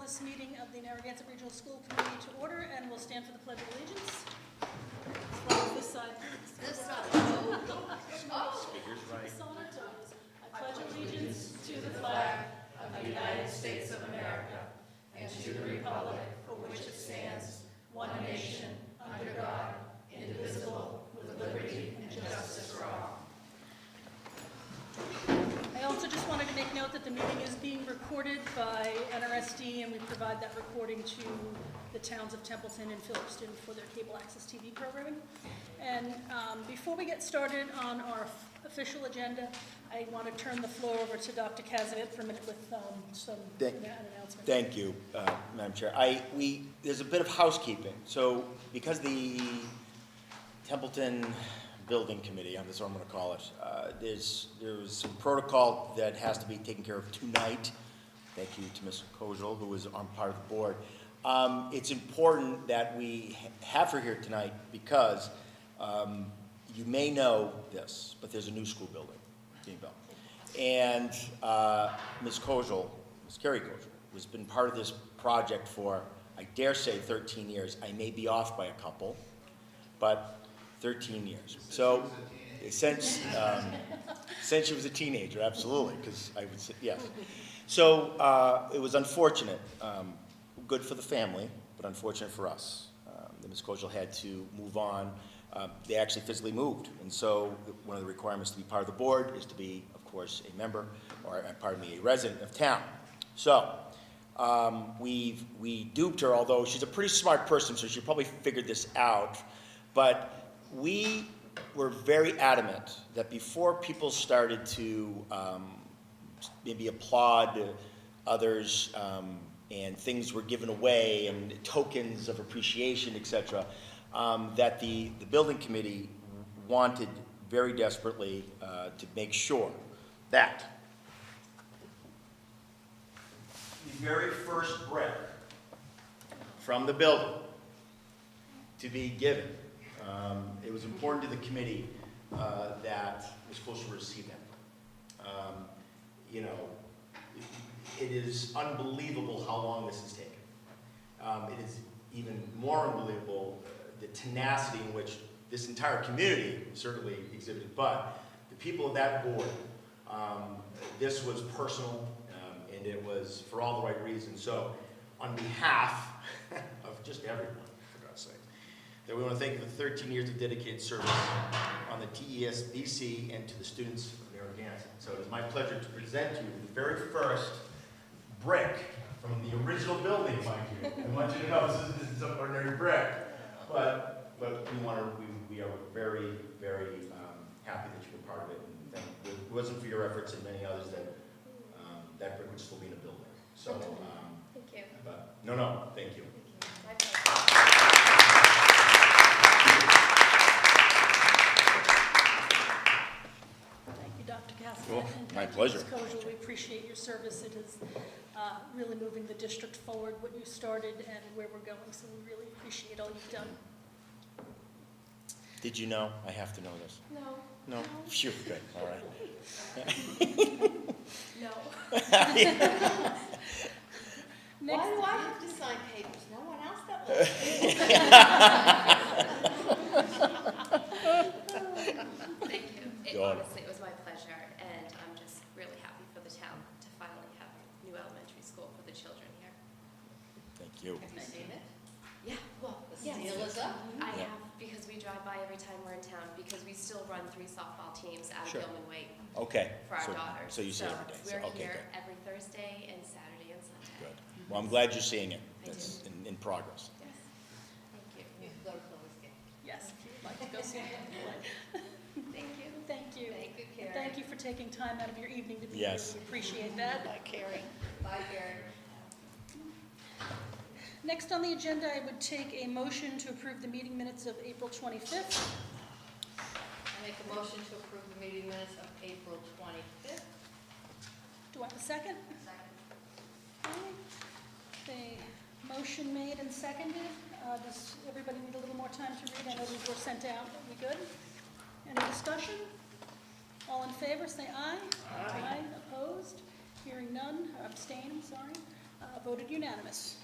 this meeting of the Narragansett Regional School Committee to order, and we'll stand for the Pledge of Allegiance. This side. This side. Speakers right. I pledge allegiance to the flag of the United States of America and to the republic for which it stands, one nation, under God, indivisible, with liberty and justice for all. I also just wanted to make note that the meeting is being recorded by NRSD, and we provide that recording to the towns of Templeton and Phillipston for their cable access TV programming. And before we get started on our official agenda, I want to turn the floor over to Dr. Cazavet for a minute with some announcements. Thank you, Madam Chair. There's a bit of housekeeping. So because the Templeton Building Committee, that's what I'm going to call it, there's some protocol that has to be taken care of tonight. Thank you to Ms. Kojal, who is on part of the board. It's important that we have her here tonight because you may know this, but there's a new school building being built. And Ms. Kojal, Ms. Carrie Kojal, has been part of this project for, I dare say, 13 years. I may be off by a couple, but 13 years. So since she was a teenager, absolutely, because I would say, yes. So it was unfortunate, good for the family, but unfortunate for us. Ms. Kojal had to move on. They actually physically moved, and so one of the requirements to be part of the board is to be, of course, a member, or pardon me, a resident of town. So we duped her, although she's a pretty smart person, so she probably figured this out. But we were very adamant that before people started to maybe applaud others and things were given away and tokens of appreciation, etc., that the building committee wanted very desperately to make sure that the very first brick from the building to be given, it was important to the committee that Ms. Kojal receive that. You know, it is unbelievable how long this has taken. It is even more unbelievable the tenacity in which this entire community certainly exhibited, but the people of that board, this was personal, and it was for all the right reasons. So on behalf of just everyone, for God's sake, that we want to thank you for 13 years of dedicated service on the TESBC and to the students of Narragansett. So it is my pleasure to present to you the very first brick from the original building, mind you. I want you to know this is an ordinary brick, but we are very, very happy that you were part of it. And if it wasn't for your efforts and many others, that brick would still be in a building. So, thank you. But no, thank you. Thank you, Dr. Cazavet. Well, and my thank you, pleasure. Ms. Kojal. We appreciate your service. It is really moving the district forward, what you started and where we're going, so we really appreciate all you've done. Did you know? I have to know this. No. No? Phew, good, all right. No. Next, Why do I have to sign papers? No one else that will. Thank you. Honestly, it was my pleasure, and I'm just really happy for the town to finally have a new elementary school for the children here. Thank you. Have you seen it? Yeah, well, the Yes. deal is up. I Yeah. have, because we drive by every time we're in town, because we still run 3 softball teams out of Sure. Gilman Waite Okay. for our daughters. So you see it every day. So, We're okay, here good. every Thursday and Saturday and Sunday. Good. Well, I'm glad you're seeing it. I That's in progress. Yes. Thank you. You can go to Chloe's game. yes, if you'd like to go see it. Thank you. Thank you. Thank you, And Karen. thank you for taking time out of your evening to be here. Yes. We appreciate that. Bye, Karen. Bye, Karen. Next on the agenda, I would take a motion to approve the meeting minutes of April 25th. I make a motion to approve the meeting minutes of April 25th. Do I have a second? Second. Okay. Motion made and seconded. Does everybody need a little more time to read? I know these were sent out. Are we good? Any discussion? All in favor, say aye. Aye. Opposed? Hearing none, abstain, sorry. Voted unanimous.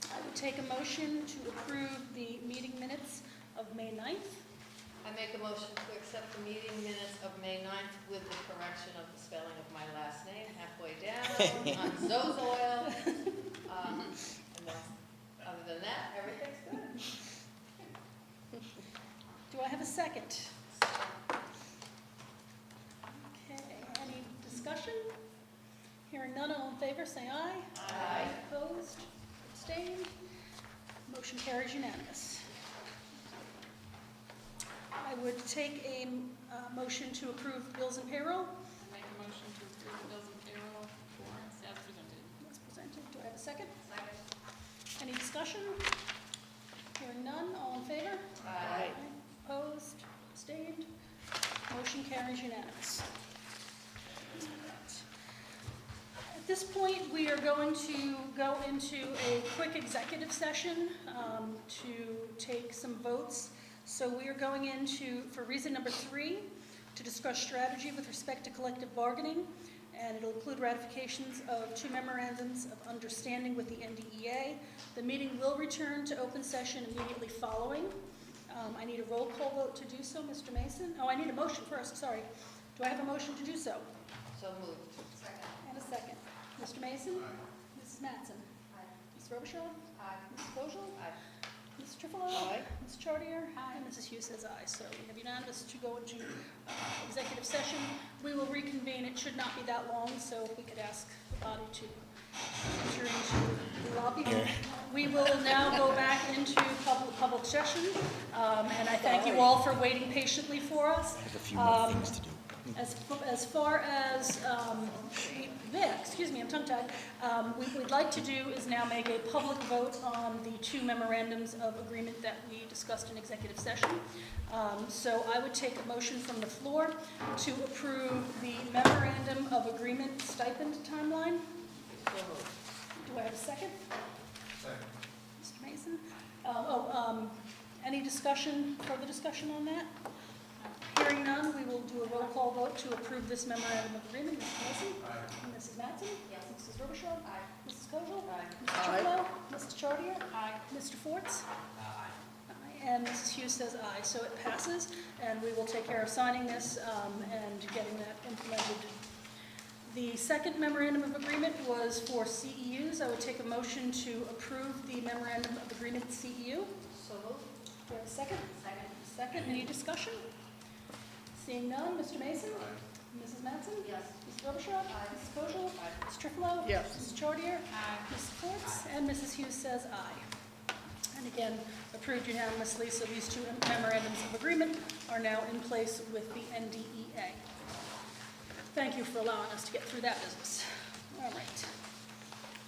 I would take a motion to approve the meeting minutes of May 9th. I make a motion to accept the meeting minutes of May 9th with the correction of the spelling of my last name halfway down on Zozoil. And other than that, everything's good. Do I have a second? Okay, any discussion? Hearing none, all in favor, say aye. Aye. Opposed? Abstained? Motion carries unanimous. I would take a motion to approve bills and payroll. Make a motion to approve the bills and payroll warrants as presented. As presented. Do I have a second? Second. Any discussion? Hearing none, all in favor? Aye. Opposed? Abstained? Motion carries unanimous. At this point, we are going to go into a quick executive session to take some votes. So we are going into, for reason number 3, to discuss strategy with respect to collective bargaining, and it'll include ratifications of 2 memorandums of understanding with the NDEA. The meeting will return to open session immediately following. I need a roll call vote to do so, Mr. Mason. Oh, I need a motion first, sorry. Do I have a motion to do so? So moved. And a second. Mr. Mason? Aye. Mrs. Mattson? Aye. Ms. Robichaud? Aye. Mrs. Kojal? Aye. Ms. Trifilo? Aye. Ms. Chartier? And Mrs. Hughes says aye. So we have unanimous to go into executive session. We will reconvene. It should not be that long, so if we could ask the body to enter into the lobby. We will now go back into public session, and I thank you all for waiting patiently for us. I have a few more things to do. As far as, excuse me, I'm tongue-tied. What we'd like to do is now make a public vote on the 2 memorandums of agreement that we discussed in executive session. So I would take a motion from the floor to approve the memorandum of agreement stipend timeline. So moved. Do I have a second? Second. Mr. Mason? Any discussion, further discussion on that? Hearing none, we will do a roll call vote to approve this memorandum of agreement. Mr. Mason? Aye. Mrs. Mattson? Yes. Mrs. Robichaud? Aye. Mrs. Kojal? Aye. Mr. Trullo? Mrs. Chartier? Aye. Mr. Forts? Aye. Aye. And Mrs. Hughes says aye, so it passes, and we will take care of signing this and getting that implemented. The second memorandum of agreement was for CEUs. I would take a motion to approve the memorandum of agreement CEU. So moved. Do I have a second? Second. Second, any discussion? Seeing none, Mr. Mason? Aye. Mrs. Mattson? Yes. Mrs. Robichaud? Aye. Mrs. Kojal? Aye. Mrs. Trifilo? Yes. Mrs. Chartier? Aye. Mrs. Forts? And Mrs. Hughes says aye. And again, approved unanimously, so these 2 memorandums of agreement are now in place with the NDEA. Thank you for allowing us to get through that business. All right.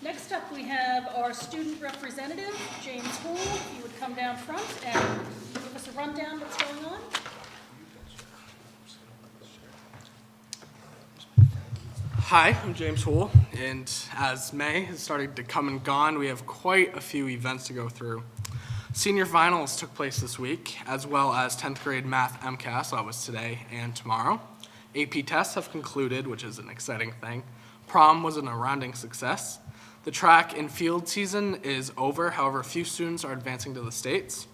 Next up, we have our student representative, James Houle. If you would come down front and give us a rundown of what's going on. Hi, I'm James Houle, and as May has started to come and gone, we have quite a few events to go through. Senior finals took place this week, as well as 10th grade math MCAS, that was today and tomorrow. AP tests have concluded, which is an exciting thing. Prom was an resounding success. The track and field season is over, however, a few students are advancing to the States.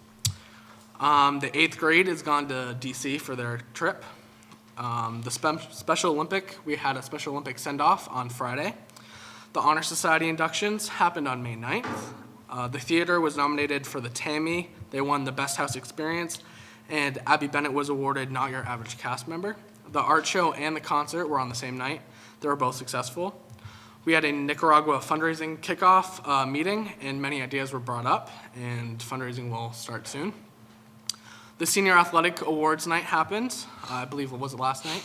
The 8th grade has gone to DC for their trip. The Special Olympic, we had a Special Olympic send-off on Friday. The Honor Society inductions happened on May 9th. The theater was nominated for the Tammy. They won the Best House Experience, and Abby Bennett was awarded Not Your Average Cast Member. The art show and the concert were on the same night. They were both successful. We had a Nicaragua fundraising kickoff meeting, and many ideas were brought up, and fundraising will start soon. The Senior Athletic Awards night happened, I believe it was last night.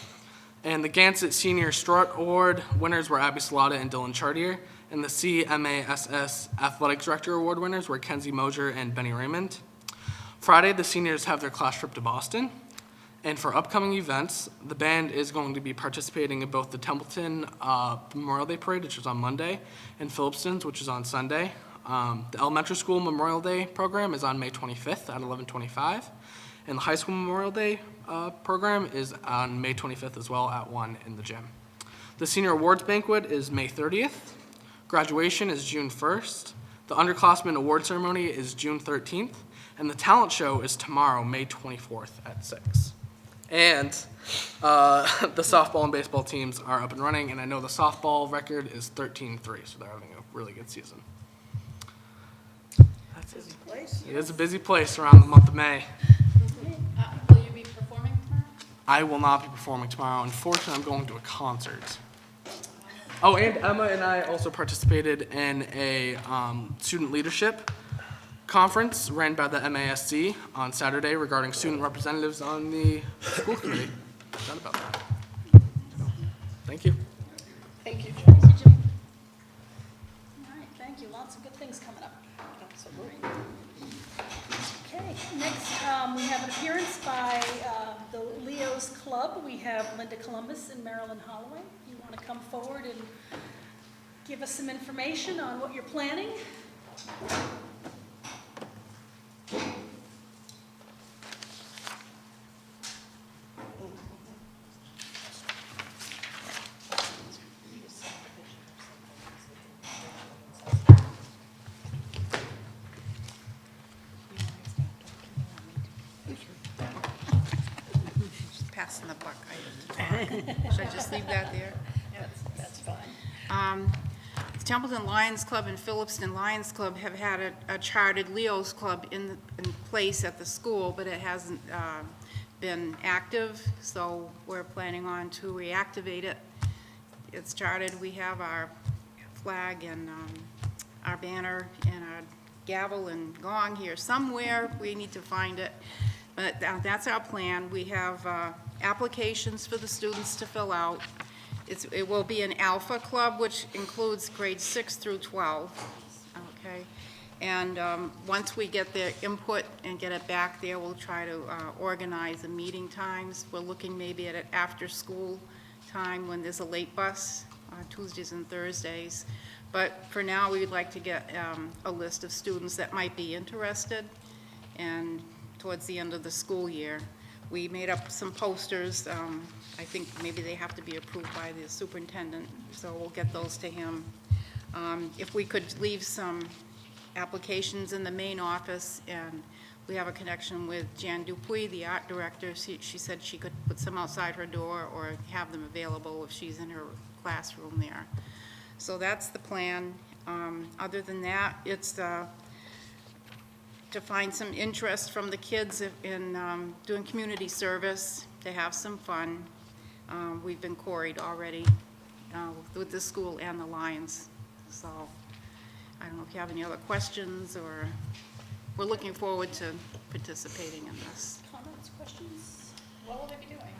And the Gansett Senior Strut Award winners were Abby Salata and Dylan Chartier, and the CMASS Athletic Director Award winners were Kenzie Mosier and Benny Raymond. Friday, the seniors have their class trip to Boston. And for upcoming events, the band is going to be participating in both the Templeton Memorial Day Parade, which is on Monday, and Phillipston's, which is on Sunday. The elementary school Memorial Day program is on May 25th at 11:25, and the high school Memorial Day program is on May 25th as well at 1 in the gym. The senior awards banquet is May 30th. Graduation is June 1st. The underclassmen award ceremony is June 13th. And the talent show is tomorrow, May 24th at 6. And the softball and baseball teams are up and running, and I know the softball record is 13-3, so they're having a really good season. That's it. It is a busy place around the month of May. Will you be performing tomorrow? I will not be performing tomorrow. Unfortunately, I'm going to a concert. Oh, and Emma and I also participated in a student leadership conference ran by the MASC on Saturday regarding student representatives on the school committee. Forgot about that. Thank you. Thank you, Jim. Thank you, Jim. All right, thank you. Lots of good things coming up. Absolutely. Okay, next we have an appearance by the Leo's Club. We have Linda Columbus and Marilyn Holloway. You want to come forward and give us some information on what you're planning? Passing the buck. Should I just leave that there? That's fine. The Templeton Lions Club and Phillipston Lions Club have had a chartered Leo's Club in place at the school, but it hasn't been active, so we're planning on to reactivate it. It's chartered. We have our flag and our banner and our gavel and gong here somewhere. We need to find it. But that's our plan. We have applications for the students to fill out. It will be an alpha club, which includes grades 6 through 12, okay? And once we get their input and get it back there, we'll try to organize the meeting times. We're looking maybe at an after-school time when there's a late bus on Tuesdays and Thursdays. But for now, we would like to get a list of students that might be interested, and towards the end of the school year. We made up some posters. I think maybe they have to be approved by the superintendent, so we'll get those to him. If we could leave some applications in the main office, and we have a connection with Jan Dupuy, the art director. She said she could put some outside her door or have them available if she's in her classroom there. So that's the plan. Other than that, it's to find some interest from the kids in doing community service, to have some fun. We've been quarried already with the school and the Lions. So I don't know if you have any other questions, or we're looking forward to participating in this. Comments, questions? What will they be doing?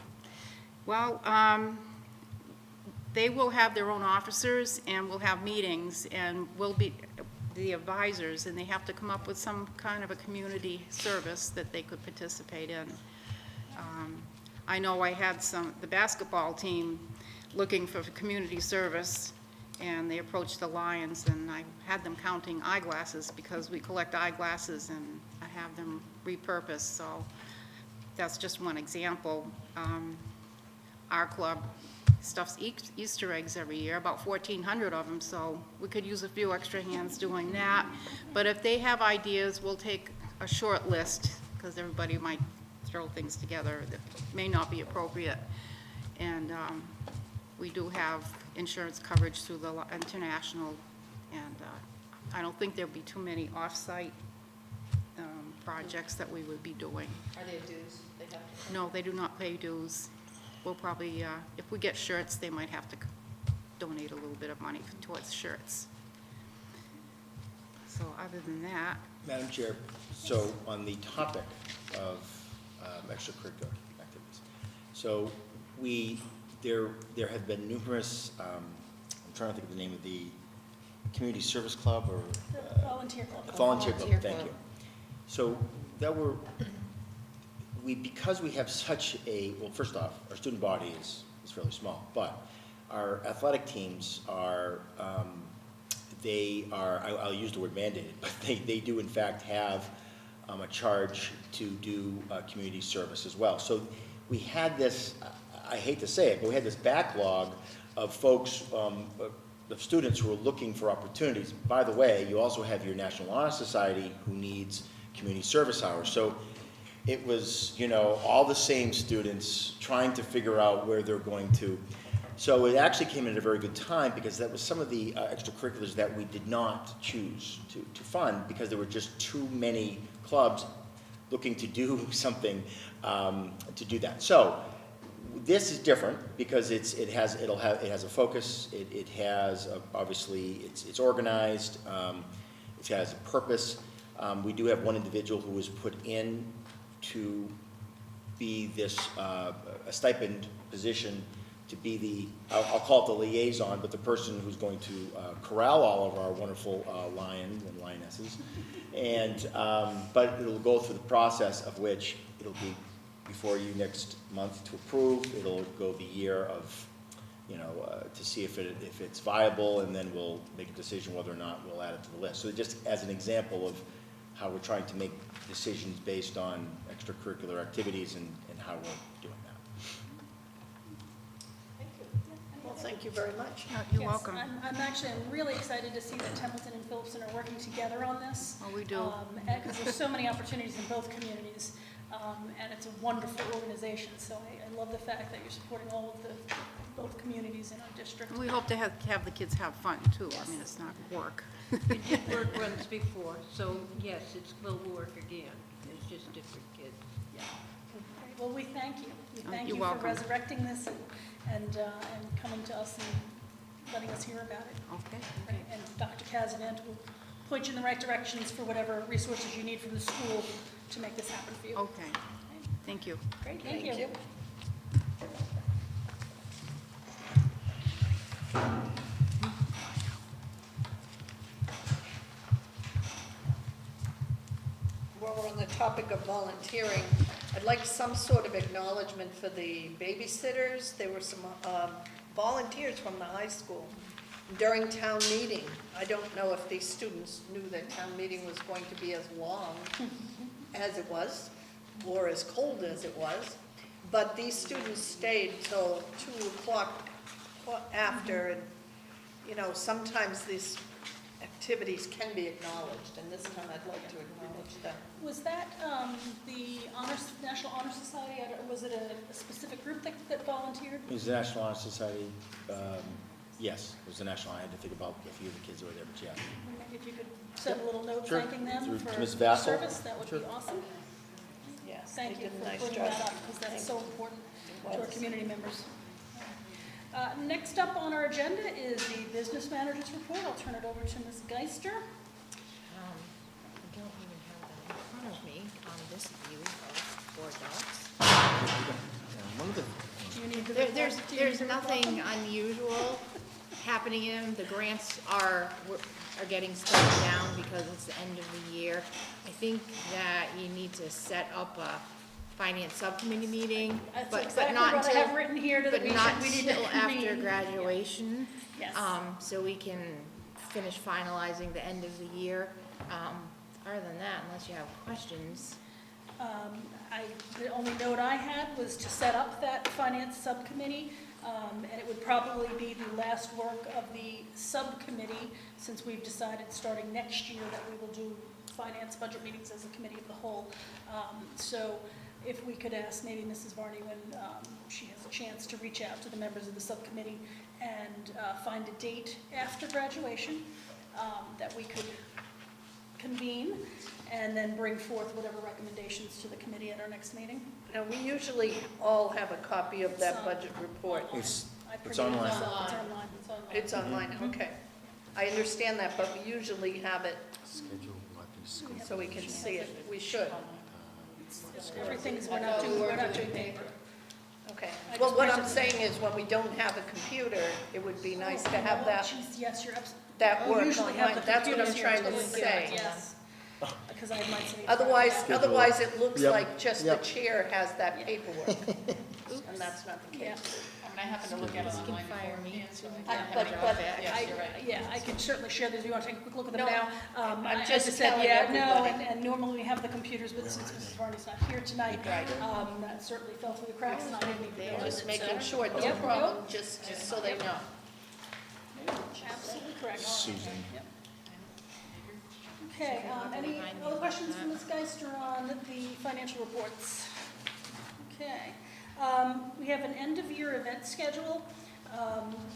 Well, they will have their own officers, and we'll have meetings, and we'll be the advisors, and they have to come up with some kind of a community service that they could participate in. I know I had the basketball team looking for community service, and they approached the Lions, and I had them counting eyeglasses because we collect eyeglasses and I have them repurposed. So that's just one example. Our club stuffs Easter eggs every year, about 1,400 of them, so we could use a few extra hands doing that. But if they have ideas, we'll take a short list, because everybody might throw things together that may not be appropriate. And we do have insurance coverage through the international, and I don't think there'll be too many off-site projects that we would be doing. Are there dues they have to pay? No, they do not pay dues. We'll probably, if we get shirts, they might have to donate a little bit of money towards shirts. So other than that, Madam Chair, so on the topic of extracurricular activities, so there have been numerous, I'm trying to think of the name of the community service club or The volunteer club. volunteer club, thank you. So because we have such well, first off, our student body is fairly small, but our athletic teams are, I'll use the word mandated, but they do in fact have a charge to do community service as well. So we had this, I hate to say it, but we had this backlog of folks, of students who are looking for opportunities. By the way, you also have your National Honor Society who needs community service hours. So it was, you know, all the same students trying to figure out where they're going to. So it actually came in at a very good time because that was some of the extracurriculars that we did not choose to fund because there were just too many clubs looking to do something to do that. So this is different because it has a focus. It has obviously it's organized. It has a purpose. We do have one individual who was put in to be this a stipend position to be the I'll call it the liaison, but the person who's going to corral all of our wonderful lions and lionesses. And but it'll go through the process of which it'll be before you next month to approve. It'll go the year of, you know, to see if it's viable, and then we'll make a decision whether or not we'll add it to the list. So just as an example of how we're trying to make decisions based on extracurricular activities and how we're doing that. Thank you. Well, thank you very much. You're Yes, welcome. I'm really excited to see that Templeton and Phillipston are working together on this. Oh, we do. Because there's so many opportunities in both communities, and it's a wonderful organization. So I love the fact that you're supporting all of both communities in our district. We hope to have the kids have fun, too. I mean, it's not work. We did work once before, so yes, it will work again. It's just different kids. Great. Well, we thank you. We thank You're you for welcome. resurrecting this and coming to us and letting us hear about it. Okay. Right. And Dr. Kazavant will point you in the right directions for whatever resources you need from the school to make this happen for you. Okay. Thank you. Great, thank you. While we're on the topic of volunteering, I'd like some sort of acknowledgement for the babysitters. There were some volunteers from the high school during town meeting. I don't know if these students knew that town meeting was going to be as long as it was, or as cold as it was, but these students stayed till 2 o'clock after, and, you know, sometimes these activities can be acknowledged, and this time I'd like to acknowledge them. Was that the National Honor Society, or was it a specific group that volunteered? It was the National Honor Society. Yes, it was the National. I had to think about a few of the kids that were there, but yeah. Maybe if you could send a little note Sure. thanking them Through for Ms. their Vassal? service, that would Sure. be awesome. Yes, Thank they you did a for nice bringing job. that up, because that's so important to our was. community members. Next up on our agenda is the business manager's report. I'll turn it over to Ms. Geister. I don't even have that in front of me on this view of board docs. One of the Do you need the There- report? There's, Do you need there's the report? nothing unusual happening in them. The grants are getting slowed down because it's the end of the year. I think that you need to set up a finance subcommittee meeting, That's but exactly not what I have until, written here, that but we not should, we need to until after convene. graduation. Yes. So we can finish finalizing the end of the year. Other than that, unless you have questions. The only note I had was to set up that finance subcommittee, and it would probably be the last work of the subcommittee, since we've decided starting next year that we will do finance budget meetings as a committee of the whole. So if we could ask maybe Mrs. Varney, when she has a chance, to reach out to the members of the subcommittee and find a date after graduation that we could convene, and then bring forth whatever recommendations to the committee at our next meeting. Now, we usually all have a copy of that budget report. It's I it's printed it online. out. It's online. It's online, okay. I understand that, but we usually have it so we can see it. We should. Everything's, we're not doing paper. Okay. I Well, just what I'm printed saying is, when we don't have a computer, it would be nice to have that, Geez, yes, you're absolutely. that work Usually have online. the That's what I'm computers here trying to totally good, say. yes. Because I have mine sitting. Otherwise it looks Yep. like just the Yep. chair has that paperwork. And that's not the Yeah, case. I mean, I happen to look at it You can online fire before, me, so too. I can't have But- any but- contact. Yes, you're right. yeah, I can certainly share these. You want to take a quick look at them No, now? I'm I just said, telling yeah, no, everybody. and normally we have the computers, but since Mrs. Varney's not here tonight, Right. that certainly fell through the cracks, and I didn't even know. Just it, making so- sure, no Yep, problem, just so they know. Absolutely correct. Susan. Yep. Okay, any other questions from Ms. Geister on the financial reports? Okay. We have an end-of-year event schedule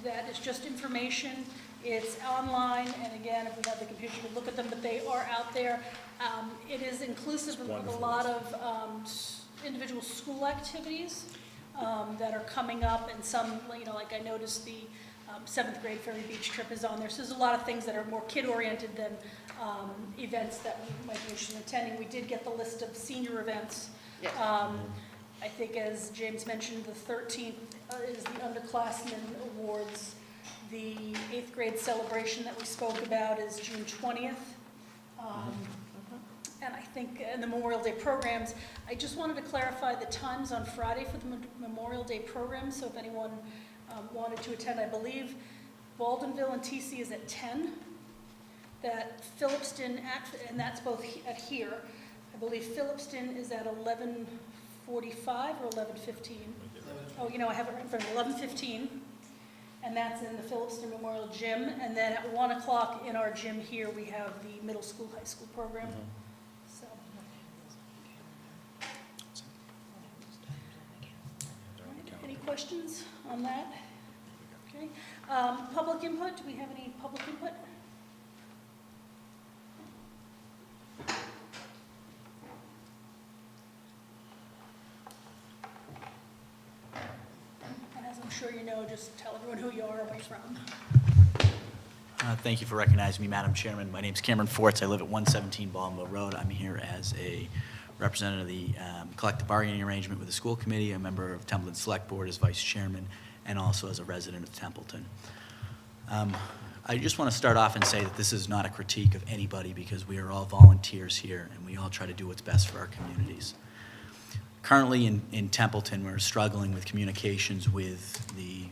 that is just information. It's online, and again, if we had the computer, we could look at them, but they are out there. It is inclusive of a lot of individual school activities that are coming up, and some, like I noticed the 7th grade Ferry Beach trip is on there. So there's a lot of things that are more kid-oriented than events that we might be interested in attending. We did get the list of senior events. Yes. I think, as James mentioned, the 13th is the underclassmen awards. The 8th grade celebration that we spoke about is June 20th. And I think in the Memorial Day programs, I just wanted to clarify the times on Friday for the Memorial Day program. So if anyone wanted to attend, I believe Baldenville and TC is at 10. That Phillipston, and that's both at here. I believe Phillipston is at 11:45 or 11:15. Oh, I have it right in front of me, 11:15. And that's in the Phillipston Memorial Gym. And then at 1 o'clock in our gym here, we have the middle school, high school program. So. Any questions on that? Okay. Public input, do we have any public input? As I'm sure you know, just tell everyone who you are, where you're from. Thank you for recognizing me, Madam Chairman. My name is Cameron Forts. I live at 117 Baldenville Road. I'm here as a representative of the collective bargaining arrangement with the school committee, a member of Templeton Select Board as vice chairman, and also as a resident of Templeton. I just want to start off and say that this is not a critique of anybody, because we are all volunteers here and we all try to do what's best for our communities. Currently in Templeton, we're struggling with communications with the,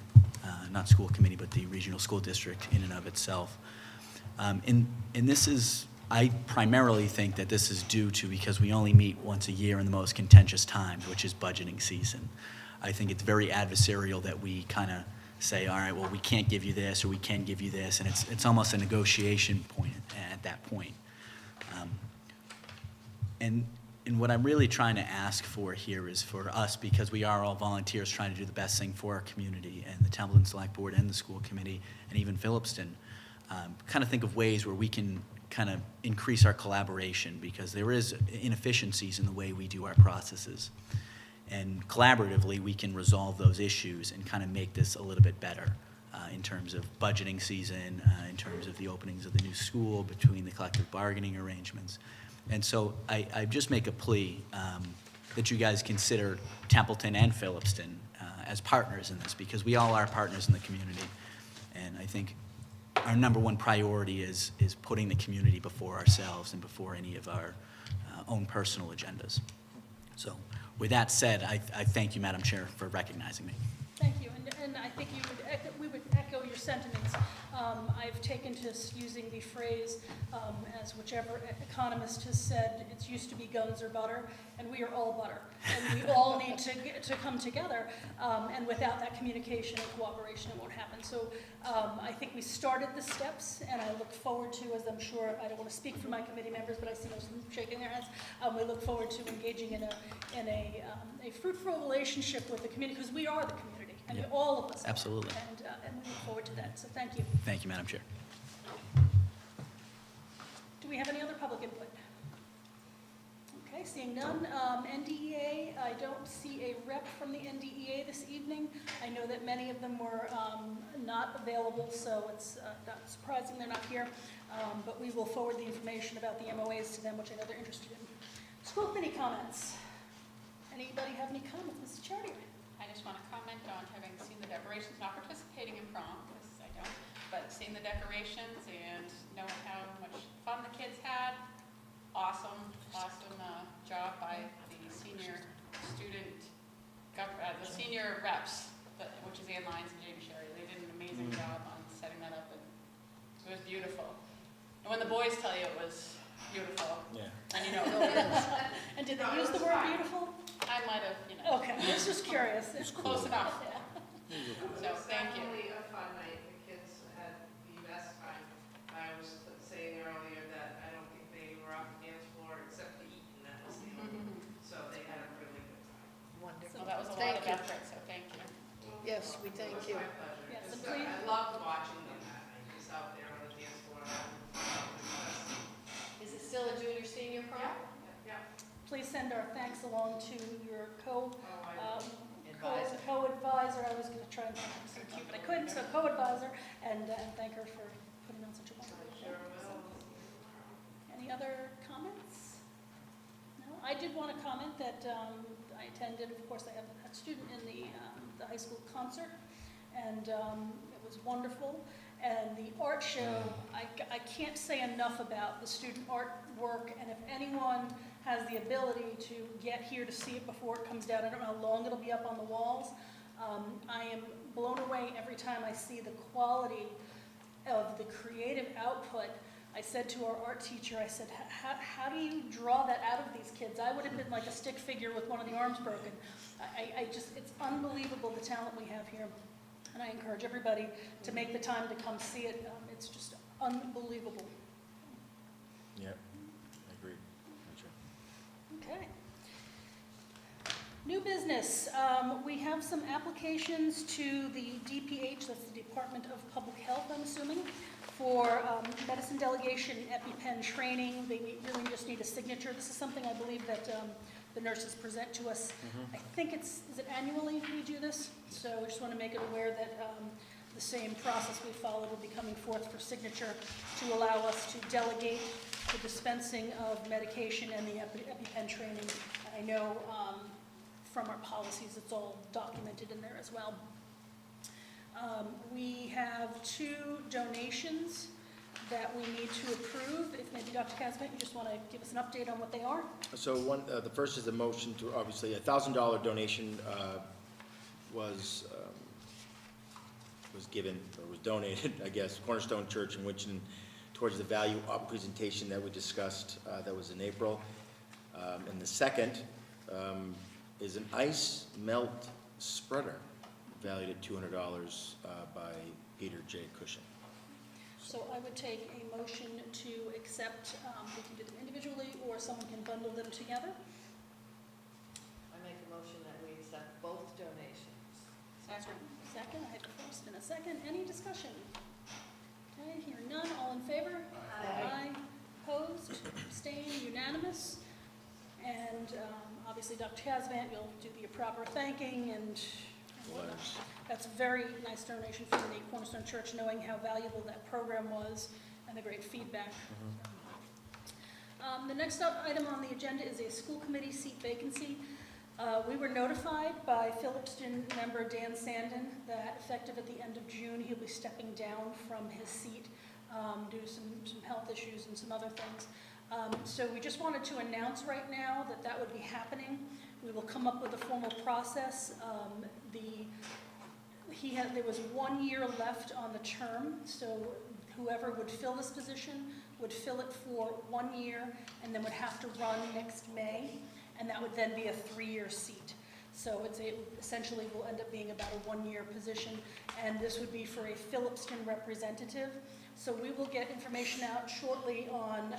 not school committee, but the regional school district in and of itself. And this is, I primarily think that this is due to because we only meet once a year in the most contentious times, which is budgeting season. I think it's very adversarial that we kind of say, all right, well, we can't give you this or we can give you this, and it's almost a negotiation point at that point. And what I'm really trying to ask for here is for us, because we are all volunteers trying to do the best thing for our community, and the Templeton Select Board and the school committee, and even Phillipston, kind of think of ways where we can kind of increase our collaboration, because there is inefficiencies in the way we do our processes. And collaboratively, we can resolve those issues and kind of make this a little bit better in terms of budgeting season, in terms of the openings of the new school, between the collective bargaining arrangements. And so I just make a plea that you guys consider Templeton and Phillipston as partners in this, because we all are partners in the community. And I think our number one priority is putting the community before ourselves and before any of our own personal agendas. So with that said, I thank you, Madam Chair, for recognizing me. Thank you, and I think we would echo your sentiments. I've taken to using the phrase, as whichever economist has said, it's used to be guns or butter, and we are all butter. And we all need to come together, and without that communication and cooperation, it won't happen. So I think we started the steps, and I look forward to, as I'm sure, I don't want to speak for my committee members, but I see most of them shaking their heads. We look forward to engaging in a fruitful relationship with the community, because we are the community. I mean, all of us. Absolutely. And we look forward to that, so thank you. Thank you, Madam Chair. Do we have any other public input? Okay, seeing none. NDEA, I don't see a rep from the NDEA this evening. I know that many of them were not available, so it's not surprising they're not here. But we will forward the information about the MOAs to them, which I know they're interested in. School committee comments. Anybody have any comments? Mrs. Charity? I just want to comment on having seen the decorations, not participating in prom, because I don't, but seeing the decorations and knowing how much fun the kids had. Awesome job by the senior reps, which is Ann Lyons and Jamie Sherry. They did an amazing job on setting that up, and it was beautiful. And when the boys tell you it was beautiful, then you know it really is. And did they use the word beautiful? I might have, Okay, I was just curious. It's close enough. Yeah. So, thank you. Definitely a fun night. The kids had thank you. Yes, and please, I loved watching them that night, just out there on the dance floor. Is it still a junior, senior prom? Yeah. please send our thanks along to your Advisor. co-advisor. I was gonna try and think of something cute, but I couldn't, so co-advisor, and thank her for putting on such a wonderful show. Any other comments? No, I did want to comment that I attended, of course, I have a student in the high school concert, and it was wonderful. And the art show, I can't say enough about the student artwork, and if anyone has the ability to get here to see it before it comes down, I don't know how long it'll be up on the walls. I am blown away every time I see the quality of the creative output. I said to our art teacher, I said, how do you draw that out of these kids? I would have been like a stick figure with one of the arms broken. It's unbelievable the talent we have here. And I encourage everybody to make the time to come see it. It's just unbelievable. Yeah, I agree. Gotcha. Okay. New business. We have some applications to the DPH, that's the Department of Public Health, I'm assuming, for medicine delegation, EpiPen training. They really just need a signature. This is something I believe that the nurses present to us. I think is it annually we do this? So we just want to make it aware that the same process we followed will be coming forth for signature to allow us to delegate the dispensing of medication and the EpiPen training. I know from our policies it's all documented in there as well. We have 2 donations that we need to approve. If maybe Dr. Casbet, you just want to give us an update on what they are? So the first is a motion to, obviously, a $1,000 donation was given, or was donated, I guess, Cornerstone Church in Winchendon towards the Value Up presentation that we discussed, that was in April. And the second is an ice melt spreader valued at $200 by Peter J. Cushing. So I would take a motion to accept, we can do them individually, or someone can bundle them together. I make a motion that we accept both donations. Second, I have a first and a second. Any discussion? Okay, hearing none, all in favor? Aye. Opposed, abstained, unanimous. And obviously, Dr. Casvant, you'll do the proper thanking and whatnot. That's a very nice donation from the Cornerstone Church, knowing how valuable that program was and the great feedback. The next item on the agenda is a school committee seat vacancy. We were notified by Phillipston member Dan Sandin that effective at the end of June, he'll be stepping down from his seat due to some health issues and some other things. So we just wanted to announce right now that that would be happening. We will come up with a formal process. There was 1 year left on the term, so whoever would fill this position would fill it for 1 year and then would have to run next May, and that would then be a 3-year seat. So essentially will end up being about a 1-year position, and this would be for a Phillipston representative. So we will get information out shortly on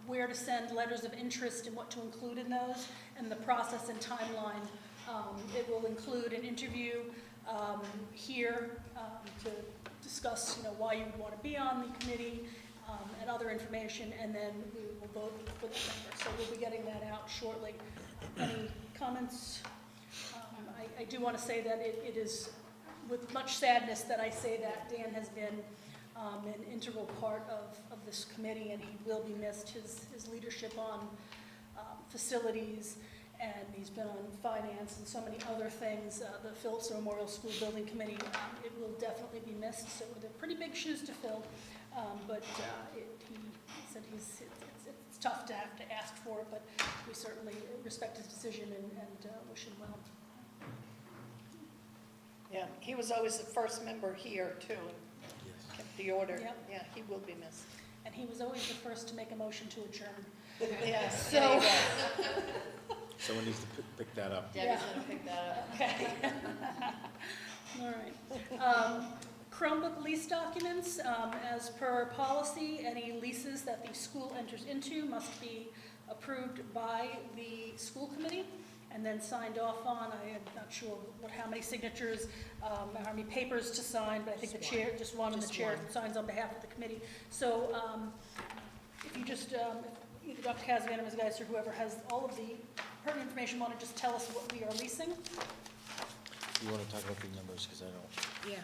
where to send letters of interest and what to include in those, and the process and timeline. It will include an interview here to discuss, why you would want to be on the committee and other information, and then we will vote for the member. So we'll be getting that out shortly. Any comments? I do want to say that it is with much sadness that I say that Dan has been an integral part of this committee, and he will be missed. His leadership on facilities, and he's been on finance and so many other things. The Phillips Memorial School Building Committee, it will definitely be missed. So they're pretty big shoes to fill, but he said it's tough to have to ask for it, but we certainly respect his decision and wish him well. Yeah, he was always the first member here, too, and Yes. kept the order. Yep. Yeah, he will be missed. And he was always the first to make a motion to adjourn. Yes, So- there you go. Someone needs to pick that up. Debbie's gonna pick that up. Okay. All right. Chromebook lease documents, as per policy, any leases that the school enters into must be approved by the school committee. and then signed off on. I am not sure how many signatures, how many papers to sign, but I think the chair, just one, and the chair signs on behalf of the committee. So if you just, either Dr. Kazvan or Ms. Geis or whoever has all of the pertinent information, want to just tell us what we are leasing? You want to talk about the numbers, because I don't. Yeah.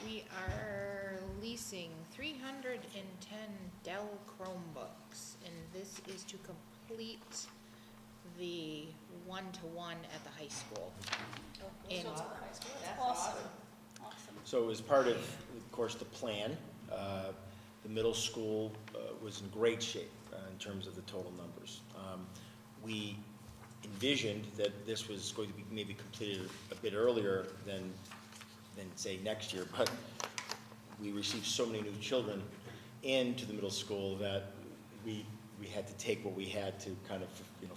We are leasing 310 Dell Chromebooks, and this is to complete the one-to-one at the high school. And So it's at the high school. That's That's awesome. Awesome. So as part of course, the plan, the middle school was in great shape in terms of the total numbers. We envisioned that this was going to be maybe completed a bit earlier than say next year, but we received so many new children into the middle school that we had to take what we had to kind of,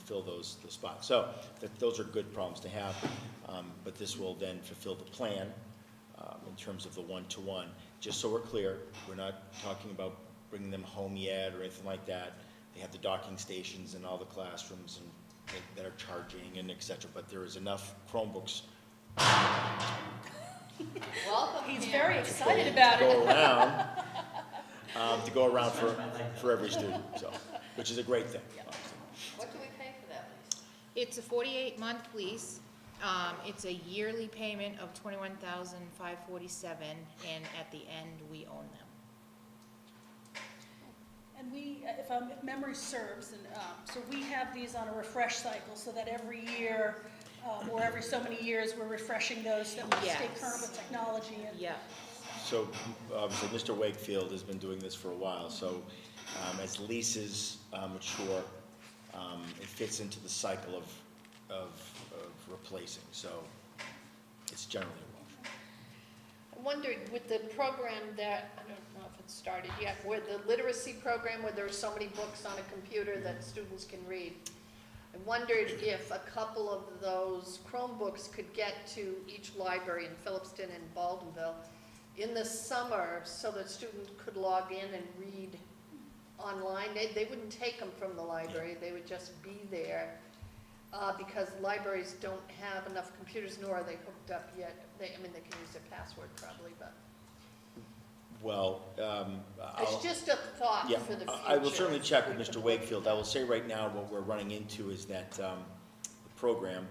fill those spots. So those are good problems to have, but this will then fulfill the plan in terms of the one-to-one. Just so we're clear, we're not talking about bringing them home yet or anything like that. They have the docking stations in all the classrooms and that are charging and et cetera, but there is enough Chromebooks Welcome. He's here. very excited about it. to go around for every student, so, which is a great thing. What do we pay for that lease? it's a 48-month lease. It's a yearly payment of $21,547, and at the end, we own them. And we, if memory serves, and so we have these on a refresh cycle, so that every year, or every so many years, we're refreshing those, so that we stay Yes. current with technology. And Yeah. So, obviously, Mr. Wakefield has been doing this for a while, so as leases mature, it fits into the cycle of replacing, so it's generally a wash. I wondered, with the program that, I don't know if it's started yet, where the literacy program, where there are so many books on a computer that students can read, I wondered if a couple of those Chromebooks could get to each library in Phillipston and Baldwinville in the summer, so that students could log in and read online. They wouldn't take them from the library, they would just be there, because libraries don't have enough computers, nor are they hooked up yet. They can use their password probably, but Well, it's just a thought yeah, for the future. I will certainly check with We Mr. can Wakefield. look I will say right now, what we're running into is that the program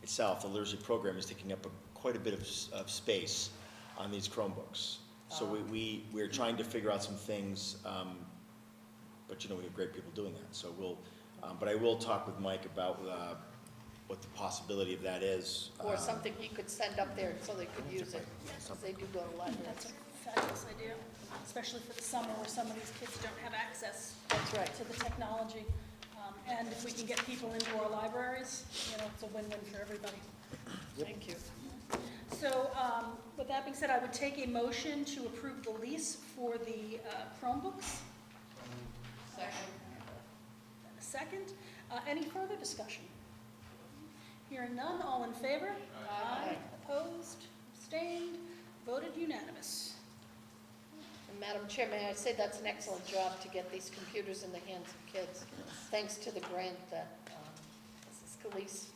itself, the literacy program, is taking up quite a bit of space on these Chromebooks. So we're trying to figure out some things, but we have great people doing that. So but I will talk with Mike about what the possibility of that is. Or something he could send up there so they could use it, because they do go to libraries. that's a fabulous idea, especially for the summer where some of these kids don't have access That's right. to the technology. And if we can get people into our libraries, it's a win-win for everybody. Thank you. So with that being said, I would take a motion to approve the lease for the Chromebooks. Second. And a second. Any further discussion? Hearing none, all in favor? Aye. Opposed? Abstained? Voted unanimous. And Madam Chair, may I say that's an excellent job to get these computers in the hands of kids, thanks to the grant that Mrs. Scalise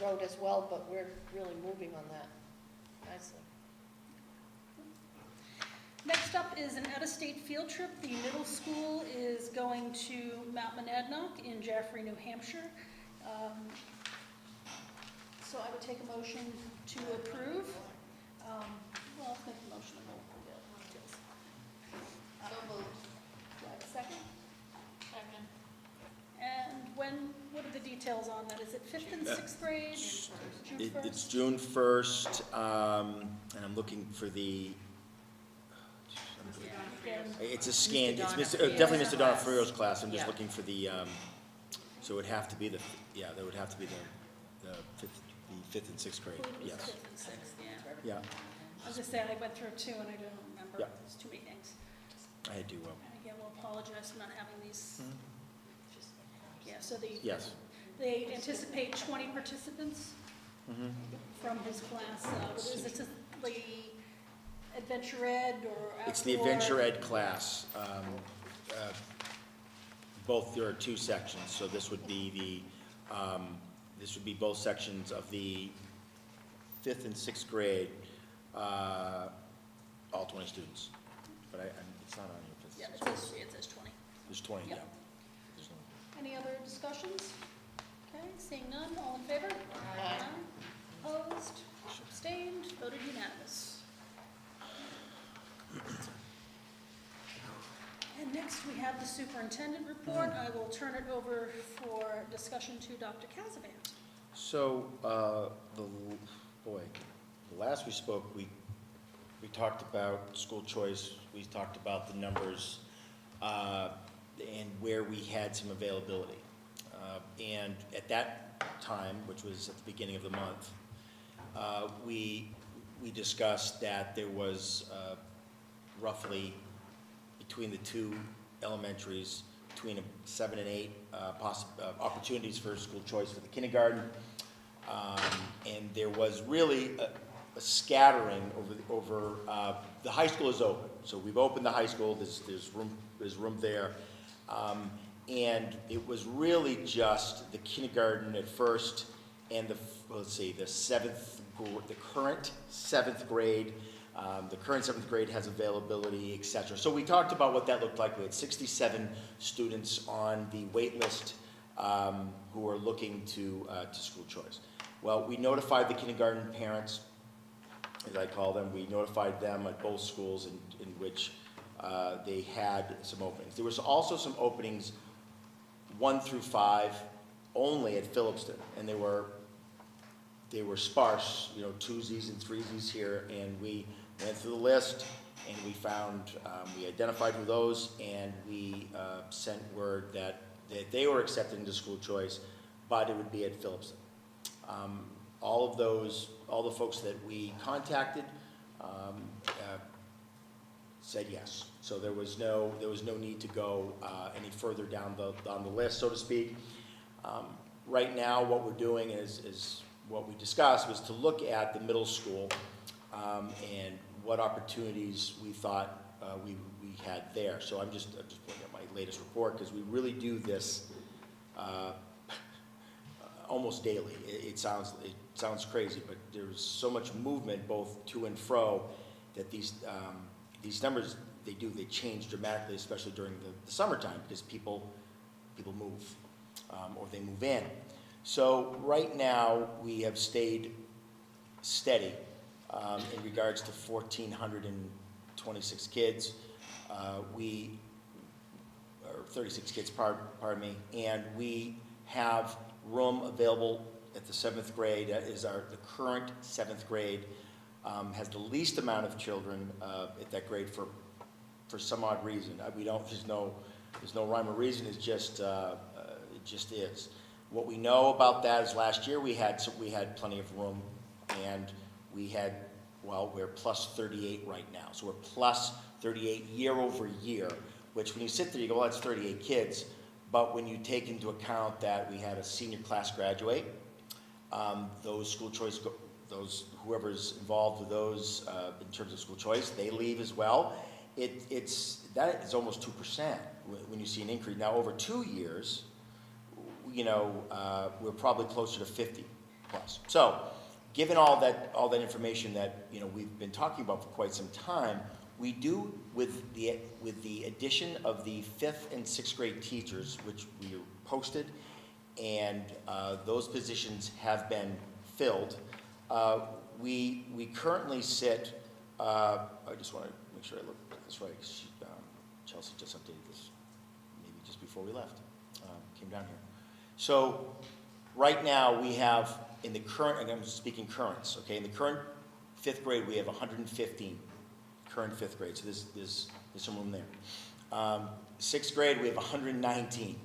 wrote as well, but we're really moving on that nicely. Next up is an out-of-state field trip. The middle school is going to Mount Monadnock in Jaffrey, New Hampshire. So I would take a motion to approve. Well, I'll make a motion and we'll get details. So moved. Do I have a second? Second. And what are the details on that? Is it 5th and 6th grade? June 1st? It's June 1st, and I'm looking for the, Again, it's a scan, it's Mr. Donna definitely Frio's Mr. Donna class. Frio's class. I'm just Yeah. looking for the, so it would have to be the 5th and 6th grade, I believe it was yes. 5th and 6th, yeah. Yeah, I was just saying, I went through 2 and I don't remember. Yeah. There's too many things. I had to, And again, we'll apologize for not having these. Yeah, so yes. they anticipate 20 participants from his class. Is it the Adventure Ed or? It's the Adventure Ed class. both, there are two sections, so this would be this would be both sections of the 5th and 6th grade, all 20 students. But it's not on your 5th. Yeah, it says 20. There's 20, yeah. Yep. There's no- Any other discussions? Okay, seeing none, all in favor? Aye. Opposed, abstained, voted unanimous. And next, we have the superintendent report. I will turn it over for discussion to Dr. Casavant. So, the last we spoke, we talked about school choice, we talked about the numbers, and where we had some availability. And at that time, which was at the beginning of the month, we discussed that there was roughly between the two elementaries, between 7 and 8 opportunities for school choice for the kindergarten. And there was really a scattering over the high school is open. So we've opened the high school, there's room there. And it was really just the kindergarten at first and the current seventh grade. The current 7th grade has availability, et cetera. So we talked about what that looked like. We had 67 students on the wait list who are looking to school choice. Well, we notified the kindergarten parents, as I call them. We notified them at both schools in which they had some openings. There was also some openings 1 through 5 only at Phillipston, and they were sparse, 2s and 3s here, and we went through the list, and we found, we identified who those, and we sent word that they were accepted into school choice, but it would be at Phillipston. All the folks that we contacted said yes. So there was no need to go any further down the list, so to speak. Right now, what we're doing is what we discussed was to look at the middle school and what opportunities we thought we had there. So I'm just pulling up my latest report because we really do this almost daily. It sounds crazy, but there's so much movement both to and fro that these numbers they change dramatically, especially during the summertime because people move or they move in. So right now we have stayed steady in regards to 1,426 kids. Or 36 kids, pardon me, and we have room available at the 7th grade. That is the current 7th grade has the least amount of children at that grade for some odd reason. There's no rhyme or reason. It's just it just is. What we know about that is last year we had plenty of room, and we're plus 38 right now. So we're plus 38 year over year, which when you sit there, you go, well, that's 38 kids. But when you take into account that we had a senior class graduate, those school choice, whoever's involved with those in terms of school choice, they leave as well. That is almost 2% when you see an increase. Now over 2 years, we're probably closer to 50 plus. So, given all that information that we've been talking about for quite some time, we do with the addition of the 5th and 6th grade teachers, which we posted, and those positions have been filled. We currently sit. I just want to make sure I look at this right. Chelsea just updated this maybe just before we left. Came down here. So right now we have in the current, and I'm speaking currents, okay, in the current 5th grade we have 115 current 5th grade, so there's some room there. 6th grade we have 119.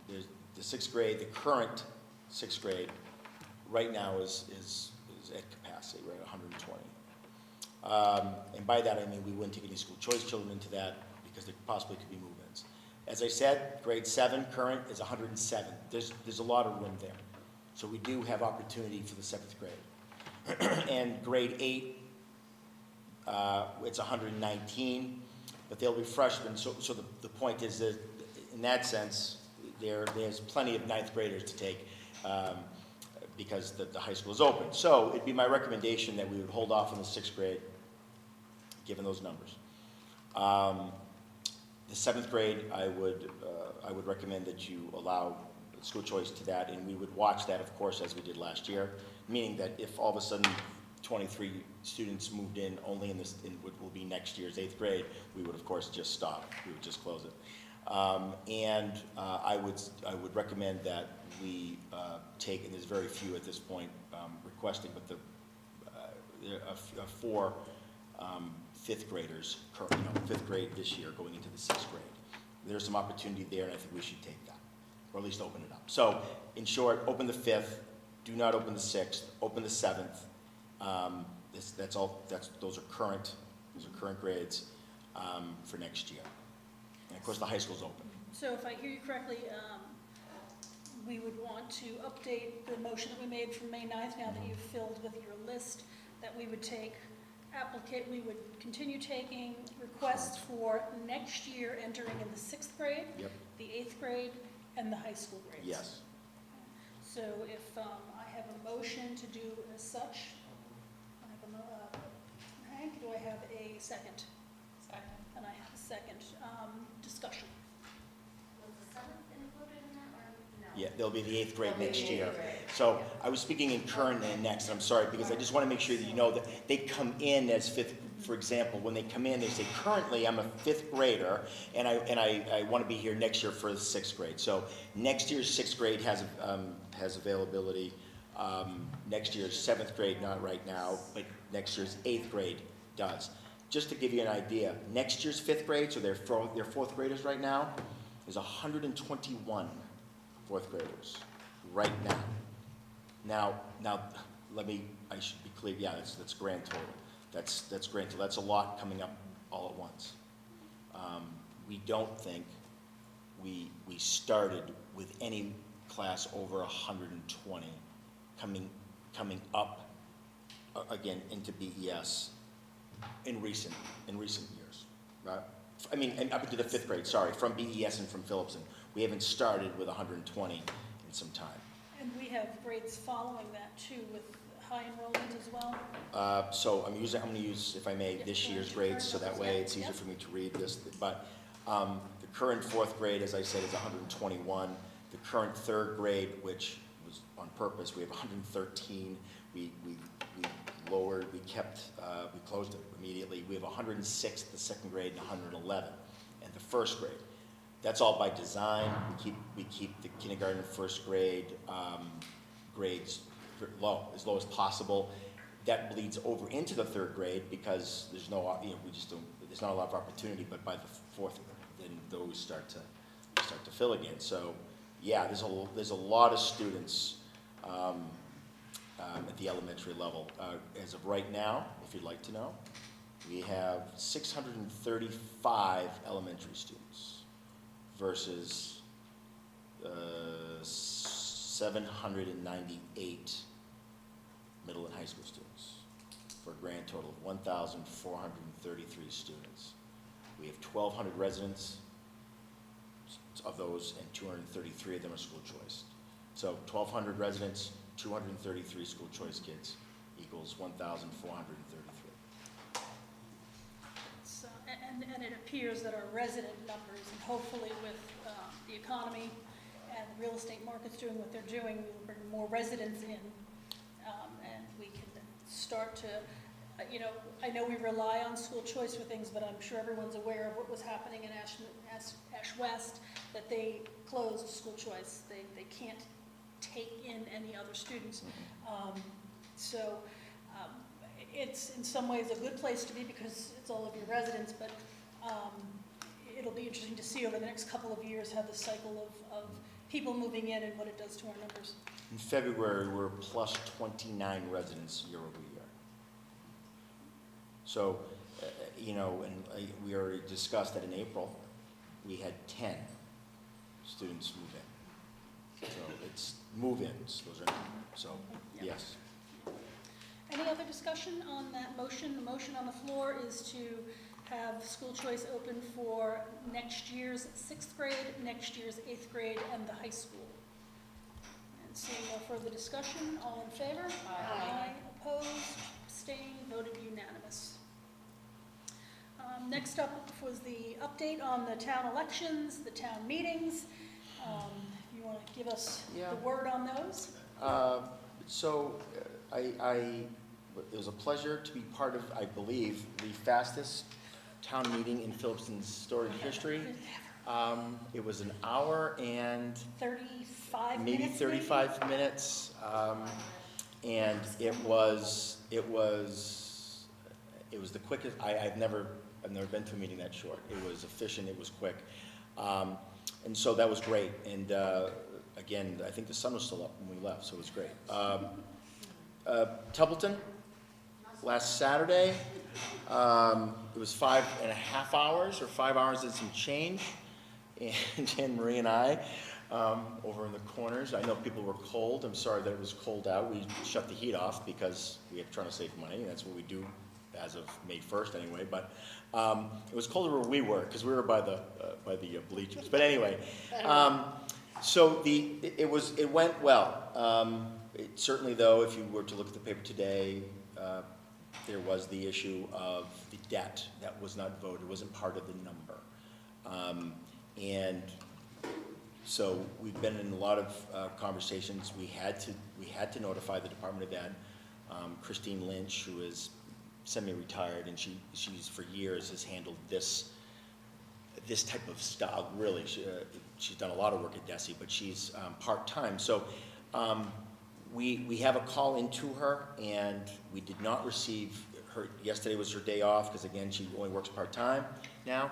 There's the 6th grade, the current 6th grade right now is at capacity, we're at 120. And by that I mean we wouldn't take any school choice children into that because there possibly could be move-ins. As I said, grade 7 current is 107. There's a lot of room there. So we do have opportunity for the 7th grade. And grade 8, it's 119. but they'll be freshmen, so the point is that, in that sense, there's plenty of ninth graders to take, because the high school is open. So it'd be my recommendation that we would hold off on the sixth grade, given those numbers. The seventh grade, I would recommend that you allow school choice to that, and we would watch that, of course, as we did last year, meaning that if all of a sudden 23 students moved in only in what will be next year's eighth grade, we would, of course, just stop. We would just close it. I would recommend that we take, and there's very few at this point requesting, but there are 4 fifth graders, fifth grade this year going into the sixth grade. There's some opportunity there, and I think we should take that, or at least open it up. So, in short, open the fifth, do not open the sixth, open the seventh. Those are current grades for next year. And of course, the high school's open. So if I hear you correctly, we would want to update the motion that we made from May 9th, now that you've filled with your list, that we would we would continue taking requests for next year entering in the sixth grade, Yep. the eighth grade, and the high school grades. Yes. So if I have a motion to do as such, Hank, do I have a second? Second. And I have a second. Discussion. Was the seventh included in that, or no? Yeah, they'll be the eighth grade They'll be next the year. eighth grade. So I was speaking in current and next, and I'm sorry, because I just want to make sure that you know that they come in as fifth. For example, when they come in, they say, currently I'm a fifth grader, and I want to be here next year for the sixth grade. So next year's sixth grade has availability. Next year's seventh grade, not right now, but next year's eighth grade does. Just to give you an idea, next year's fifth grade, so they're fourth graders right now, is 121 fourth graders right now. Now, I should be clear, yeah, that's grand total. That's grand total. That's a lot coming up all at once. We don't think we started with any class over 120 coming up again into BES in recent years, right? I mean, and up into the fifth grade, sorry, from BES and from Phillipson. We haven't started with 120 in some time. And we have grades following that too, with high enrollment as well. So I'm going to use, if I may, this year's grades, so that way it's easier for me to read this. But the current fourth grade, as I said, is 121. The current third grade, which was on purpose, we have 113. We closed it immediately. We have 106 the second grade and 111 and the first grade. That's all by design. We keep the kindergarten and first grade grades low as possible. That bleeds over into the third grade because there's there's not a lot of opportunity. But by the fourth, then those start to fill again. So yeah, there's a lot of students at the elementary level. As of right now, if you'd like to know, we have 635 elementary students versus 798 middle and high school students, for a grand total of 1,433 students. We have 1,200 residents of those, and 233 of them are school choice. So 1,200 residents, 233 school choice kids equals 1,433. And it appears that our resident numbers, and hopefully with the economy and the real estate markets doing what they're doing, we will bring more residents in, and we can start to, I know we rely on school choice for things, but I'm sure everyone's aware of what was happening in Ash West, that they closed school choice. They can't take in any other students. It's in some ways a good place to be because it's all of your residents, but it'll be interesting to see over the next couple of years how the cycle of people moving in and what it does to our numbers. In February, we're plus 29 residents year over year. So, and we already discussed that in April, we had 10 students move in. So it's move-ins, those are, so, yes. Any other discussion on that motion? The motion on the floor is to have school choice open for next year's 6th grade, next year's 8th grade, and the high school. And seeing no further discussion, all in favor? Aye. Opposed, abstained, voted unanimous. Next up was the update on the town elections, the town meetings. You want to give us the word on those? It was a pleasure to be part of, I believe, the fastest town meeting in Phillipston's storied history. It was an hour and 35 maybe minutes? 35 minutes. And it was the quickest. I've never been to a meeting that short. It was efficient. It was quick. And so that was great. And again, I think the sun was still up when we left, so it was great. Templeton, last Saturday, it was 5.5 hours, or 5 hours and some change. And Jan Marie and I, over in the corners, I know people were cold. I'm sorry that it was cold out. We shut the heat off because we are trying to save money, and that's what we do as of May 1st anyway. But it was colder where we were because we were by the bleachers. But anyway, so it went well. Certainly, though, if you were to look at the paper today, there was the issue of the debt that was not voted. It wasn't part of the number. And so we've been in a lot of conversations. We had to notify the Department of Ed. Christine Lynch, who is semi-retired, and she's for years has handled this type of style. Really, she's done a lot of work at DESE, but she's part-time. So we have a call into her, and we did not receive her. Yesterday was her day off because again she only works part-time now,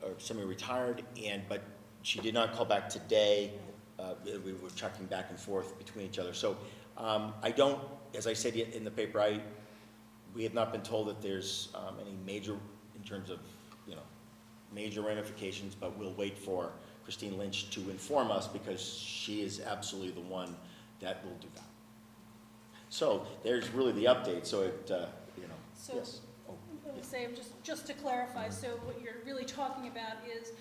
or semi-retired, but she did not call back today. We were checking back and forth between each other. So I don't, as I said in the paper, we have not been told that there's any major, in terms of, major ramifications, but we'll wait for Christine Lynch to inform us because she is absolutely the one that will do that. So there's really the update. So So, yes. I would say, just to clarify, so what you're really talking about is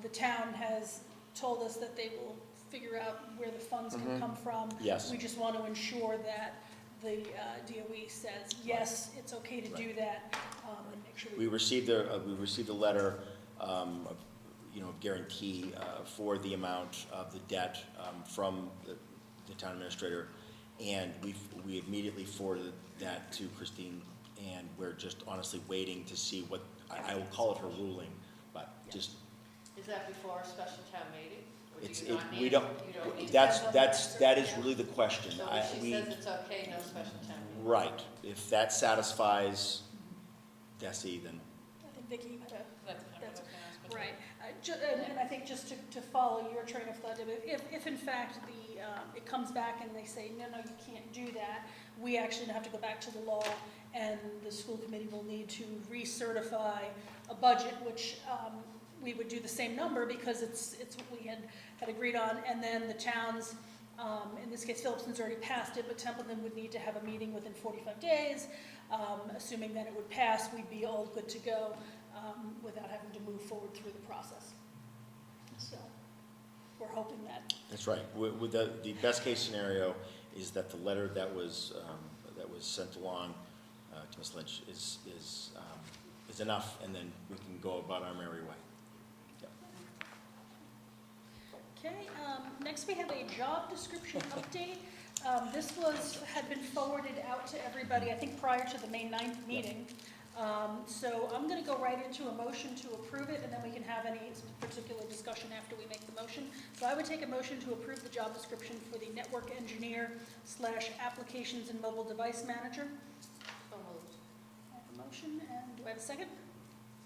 the town has told us that they will figure out where the funds can come from. Yes. We just want to ensure that the DOE says, yes, it's okay to do that, and make sure We received a letter of guarantee for the amount of the debt from the town administrator, and we immediately forwarded that to Christine, and we're just honestly waiting to see what I will call it her ruling, but just. Is that before a special town meeting? Or do It's, you not we need- don't, you don't need that is really the question. So if she says it's okay, no special town meeting? Right, if that satisfies DESE, then, I think Vicki had a, That's what I was gonna ask, but- right. And I think just to follow your train of thought, if in fact it comes back and they say, no, you can't do that, we actually have to go back to the law, and the school committee will need to recertify a budget, which we would do the same number because it's what we had agreed on, and then the towns, in this case Phillipston's already passed it, but Templeton would need to have a meeting within 45 days. Assuming that it would pass, we'd be all good to go without having to move forward through the process. So we're hoping that. that's right. With the best case scenario is that the letter that was sent along to Ms. Lynch is enough, and then we can go about our merry way. Okay, next we have a job description update. This had been forwarded out to everybody, I think prior to the May 9th meeting. So I'm going to go right into a motion to approve it, and then we can have any particular discussion after we make the motion. So I would take a motion to approve the job description for the network engineer / applications and mobile device manager. So moved. I have a motion, and do I have a second?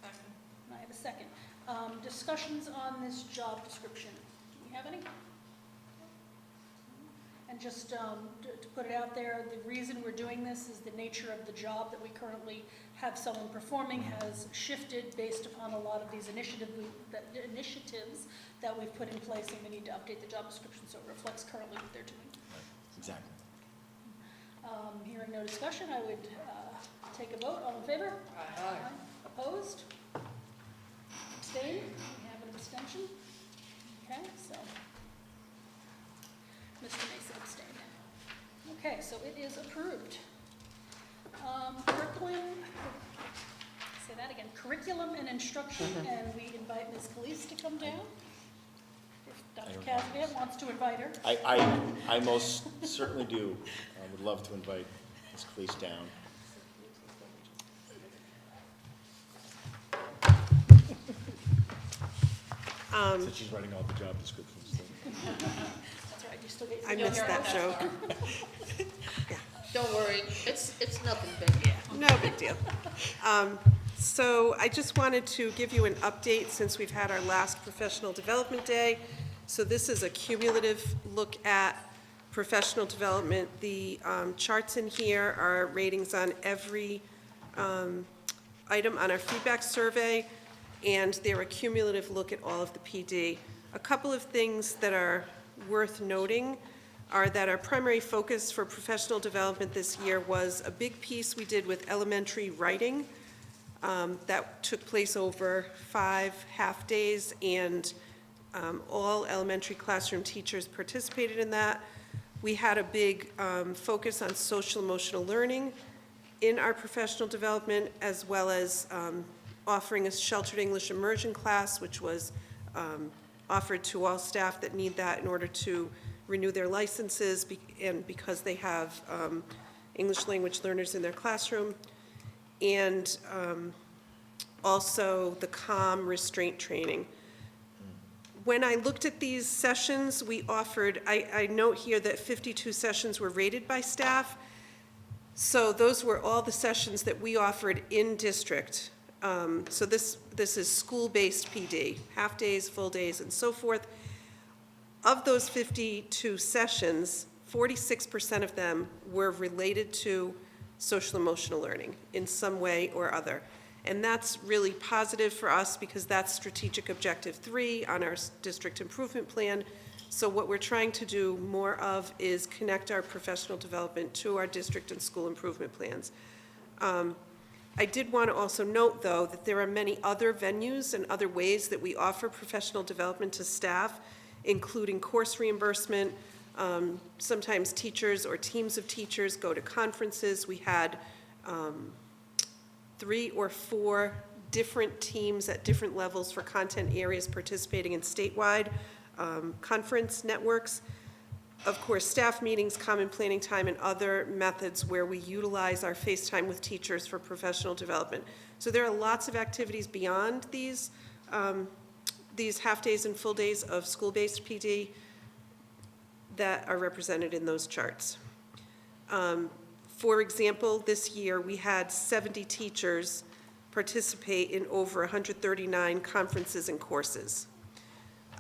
Second. I have a second. Discussions on this job description. Do we have any? And just to put it out there, the reason we're doing this is the nature of the job that we currently have someone performing has shifted based upon a lot of these initiatives that we've put in place, and we need to update the job description so it reflects currently what they're doing. Exactly. Hearing no discussion, I would take a vote. All in favor? Aye. Opposed? so it is approved. Curriculum, say that again, curriculum and instruction, and we invite Ms. Calise to come down. If Dr. Callahan wants to invite her. I most certainly do. I would love to invite Ms. Cleese down. Since she's writing all the job descriptions. That's right, you still get. I you'll missed hear that about joke. Don't worry, it's nothing big. No big deal. So I just wanted to give you an update since we've had our last professional development day. So this is a cumulative look at professional development. The charts in here are ratings on every item on our feedback survey, and they're a cumulative look at all of the PD. A couple of things that are worth noting are that our primary focus for professional development this year was a big piece we did with elementary writing. That took place over 5 half-days, and all elementary classroom teachers participated in that. We had a big focus on social-emotional learning in our professional development, as well as offering a sheltered English immersion class, which was offered to all staff that need that in order to renew their licenses, and because they have English language learners in their classroom. And also the CALM restraint training. When I looked at these sessions, we offered, I note here that 52 sessions were rated by staff. So those were all the sessions that we offered in district. So this is school-based PD, half days, full days, and so forth. Of those 52 sessions, 46% of them were related to social emotional learning in some way or other. And that's really positive for us because that's strategic objective 3 on our district improvement plan. So what we're trying to do more of is connect our professional development to our district and school improvement plans. I did want to also note, though, that there are many other venues and other ways that we offer professional development to staff, including course reimbursement. Sometimes teachers or teams of teachers go to conferences. We had 3 or 4 different teams at different levels for content areas participating in statewide conference networks. Of course, staff meetings, common planning time, and other methods where we utilize our face time with teachers for professional development. So there are lots of activities beyond these half days and full days of school-based PD that are represented in those charts. For example, this year we had 70 teachers participate in over 139 conferences and courses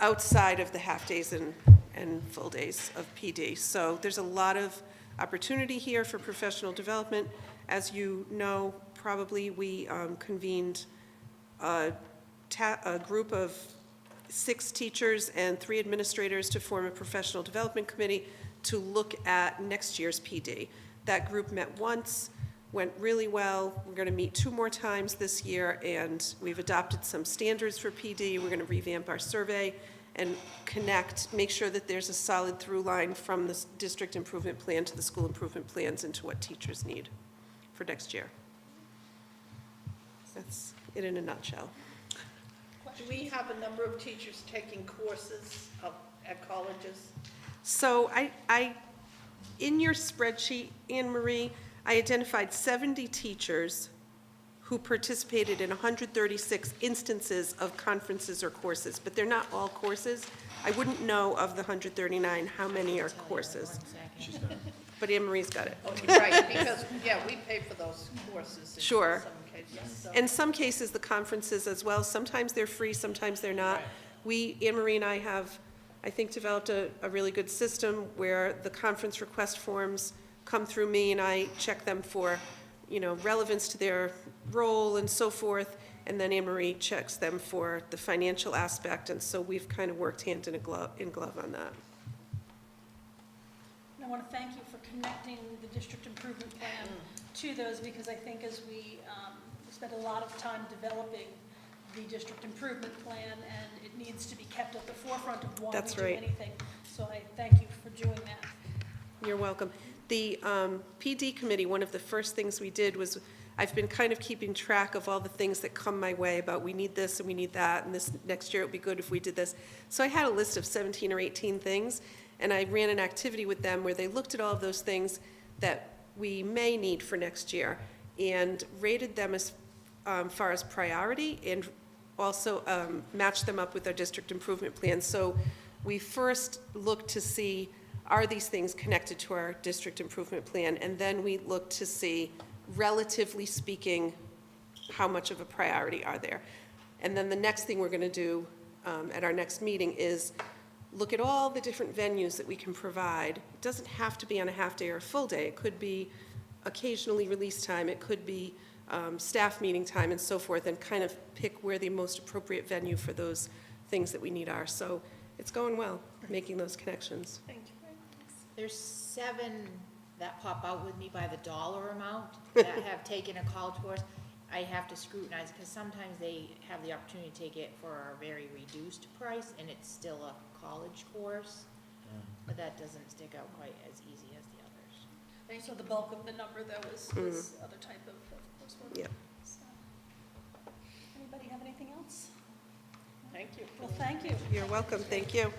outside of the half days and full days of PD. So there's a lot of opportunity here for professional development. As you know, probably we convened a group of 6 teachers and 3 administrators to form a professional development committee to look at next year's PD. That group met once, went really well. We're going to meet 2 more times this year, and we've adopted some standards for PD. We're going to revamp our survey and make sure that there's a solid through line from the district improvement plan to the school improvement plans into what teachers need for next year. That's it in a nutshell. Do we have a number of teachers taking courses at colleges? So in your spreadsheet, Anne Marie, I identified 70 teachers who participated in 136 instances of conferences or courses, but they're not all courses. I wouldn't know of the 139 how many are courses. She's done. But Anne Marie's got it. Right, because, yeah, we pay for those courses in Sure. some cases. So. In some cases, the conferences as well, sometimes they're free, sometimes they're not. Anne Marie and I have, I think, developed a really good system where the conference request forms come through me and I check them for, relevance to their role and so forth, and then Anne Marie checks them for the financial aspect, and so we've kind of worked hand in glove on that. And I want to thank you for connecting the district improvement plan to those, because I think as we spent a lot of time developing the district improvement plan, and it needs to be kept at the forefront of why we do anything. So I thank you for doing that. You're welcome. The PD committee, one of the first things we did was, I've been kind of keeping track of all the things that come my way about we need this and we need that, and this next year it would be good if we did this. So I had a list of 17 or 18 things, and I ran an activity with them where they looked at all of those things that we may need for next year and rated them as far as priority, and also matched them up with our district improvement plan. So we first looked to see, are these things connected to our district improvement plan? And then we looked to see, relatively speaking, how much of a priority are there? And then the next thing we're going to do at our next meeting is look at all the different venues that we can provide. It doesn't have to be on a half day or a full day. It could be occasionally release time. It could be staff meeting time and so forth, and kind of pick where the most appropriate venue for those things that we need are. So it's going well, making those connections. Thank you. There's 7 that pop out with me by the dollar amount that have taken a call to us. I have to scrutinize, because sometimes they have the opportunity to take it for a very reduced price, and it's still a college course, but that doesn't stick out quite as easy as the others. So the bulk of the number, though, was other type of coursework. Yeah. So, anybody have anything else? Thank you. Well, thank you. You're welcome, thank you.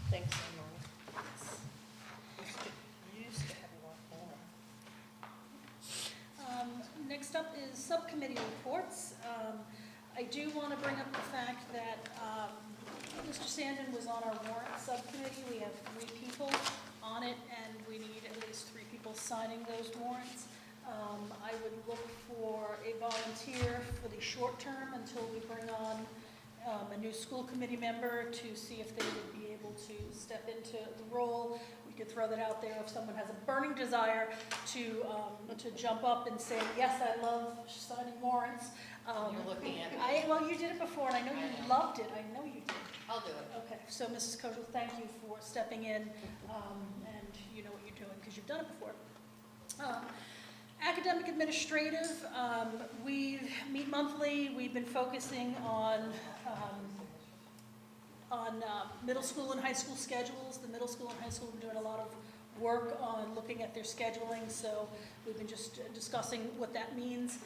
Thanks, Emily. You used to have a lot more. Next up is subcommittee reports. I do want to bring up the fact that Mr. Sandin was on our warrant subcommittee. We have 3 people on it, and we need at least 3 people signing those warrants. I would look for a volunteer for the short term until we bring on a new school committee member to see if they would be able to step into the role. We could throw that out there if someone has a burning desire to jump up and say, yes, I love signing warrants. You're looking at it. Well, you did it before, and I know you loved it. I know you did. I'll do it. Okay, so Mrs. Kojal, thank you for stepping in, and you know what you're doing because you've done it before. Academic administrative, we meet monthly. We've been focusing on middle school and high school schedules. The middle school and high school have been doing a lot of work on looking at their scheduling, so we've been just discussing what that means.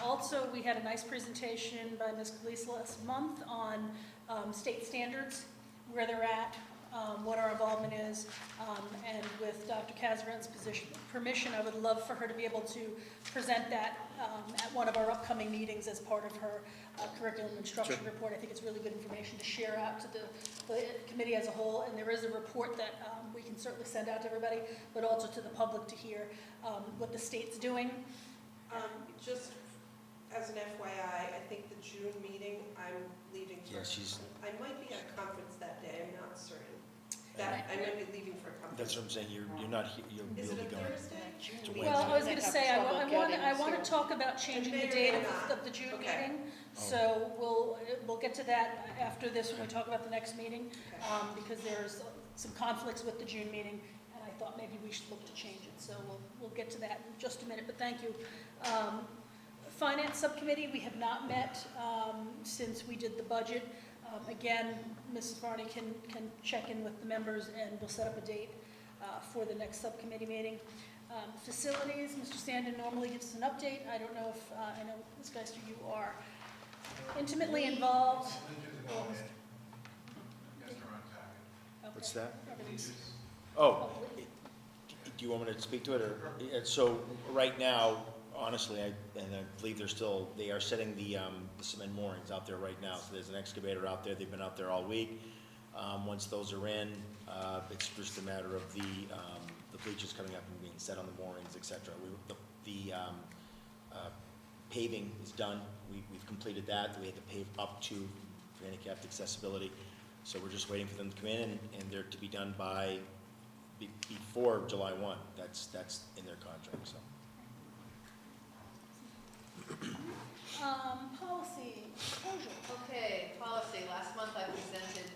Also, we had a nice presentation by Ms. Calise last month on state standards, where they're at, what our involvement is, and with Dr. Kazaran's permission, I would love for her to be able to present that at one of our upcoming meetings as part of her curriculum instruction report. I think it's really good information to share out to the committee as a whole, and there is a report that we can certainly send out to everybody, but also to the public to hear what the state's doing. Just as an FYI, I think the June meeting, I'm leaving for. Yeah, she's, I might be at a conference that day, I'm not certain. That, I might be leaving for a conference. that's what I'm saying, you're not, you'll be Is it a going. Thursday? It's a Well, I was Wednesday. going to say, I want to talk about changing the May or date may not. of the June Okay. meeting. So we'll get to that after this when we talk about the next meeting, because there's some conflicts with the June meeting, and I thought maybe we should look to change it. So we'll get to that in just a minute, but thank you. Finance Subcommittee, we have not met since we did the budget. Again, Mrs. Varney can check in with the members, and we'll set up a date for the next subcommittee meeting. Facilities, Mr. Sandin normally gives us an update. I don't know if, I know, Ms. Geister, you are intimately involved. What's that? Everything's- Oh, do you want me to speak to it, or, so, right now, honestly, I believe they are setting the cement moorings out there right now, so there's an excavator out there, they've been out there all week. Once those are in, it's just a matter of the bleachers coming up and being set on the moorings, et cetera. The paving is done, we've completed that, we had to pave up to handicapped accessibility, so we're just waiting for them to come in, and they're to be done by, before July 1, that's in their contract, so. Policy, Kojal. Okay, policy. Last month I presented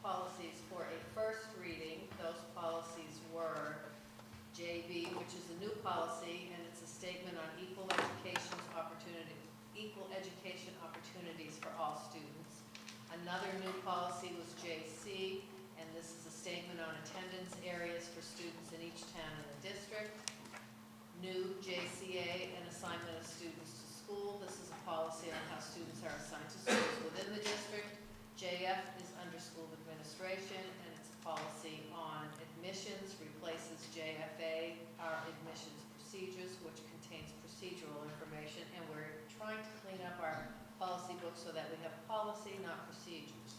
policies for a first reading. Those policies were JB, which is a new policy, and it's a statement on equal education opportunities for all students. Another new policy was JC, And this is a statement on attendance areas for students in each town in the district. New JCA and assignment of students to school. This is a policy on how students are assigned to schools within the district. JF is under school administration, and it's a policy on admissions, replaces JFA, our admissions procedures, which contains procedural information, and we're trying to clean up our policy book so that we have policy, not procedures.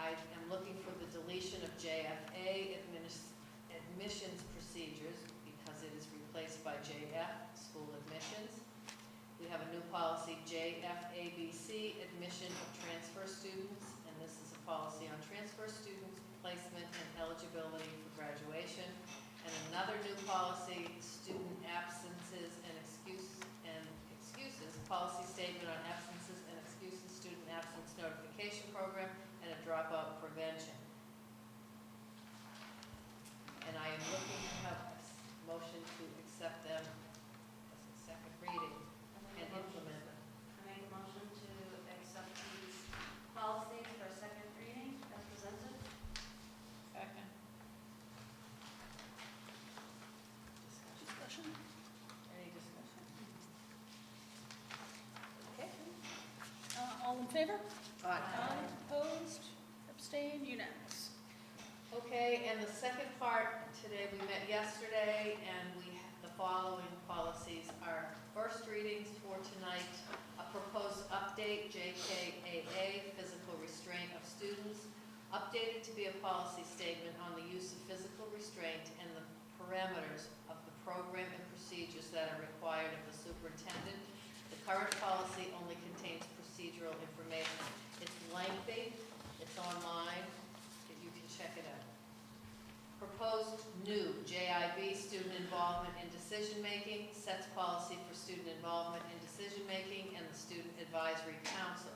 I am looking for the deletion of JFA, admissions procedures, because it is replaced by JF, school admissions. We have a new policy, JFABC, admission of transfer students, and this is a policy on transfer students, placement, and eligibility for graduation. And another new policy, student absences and excuses, policy statement on absences and excuses, student absence notification program, and a dropout prevention. And I am looking to have a motion to accept them as a second reading and implement them. I make a motion to accept these policies for second reading as presented. Second. Discussion? Any discussion? Okay. All in favor? Aye. Opposed? Abstained? Unanimous. Okay, and the second part, today we met yesterday, and the following policies are first readings for tonight. A proposed update, JKAA, physical restraint of students. Updated to be a policy statement on the use of physical restraint and the parameters of the program and procedures that are required of the superintendent. The current policy only contains procedural information. It's lengthy, it's online, you can check it out. Proposed new JIB, student involvement in decision-making, sets policy for student involvement in decision-making and the Student Advisory Council.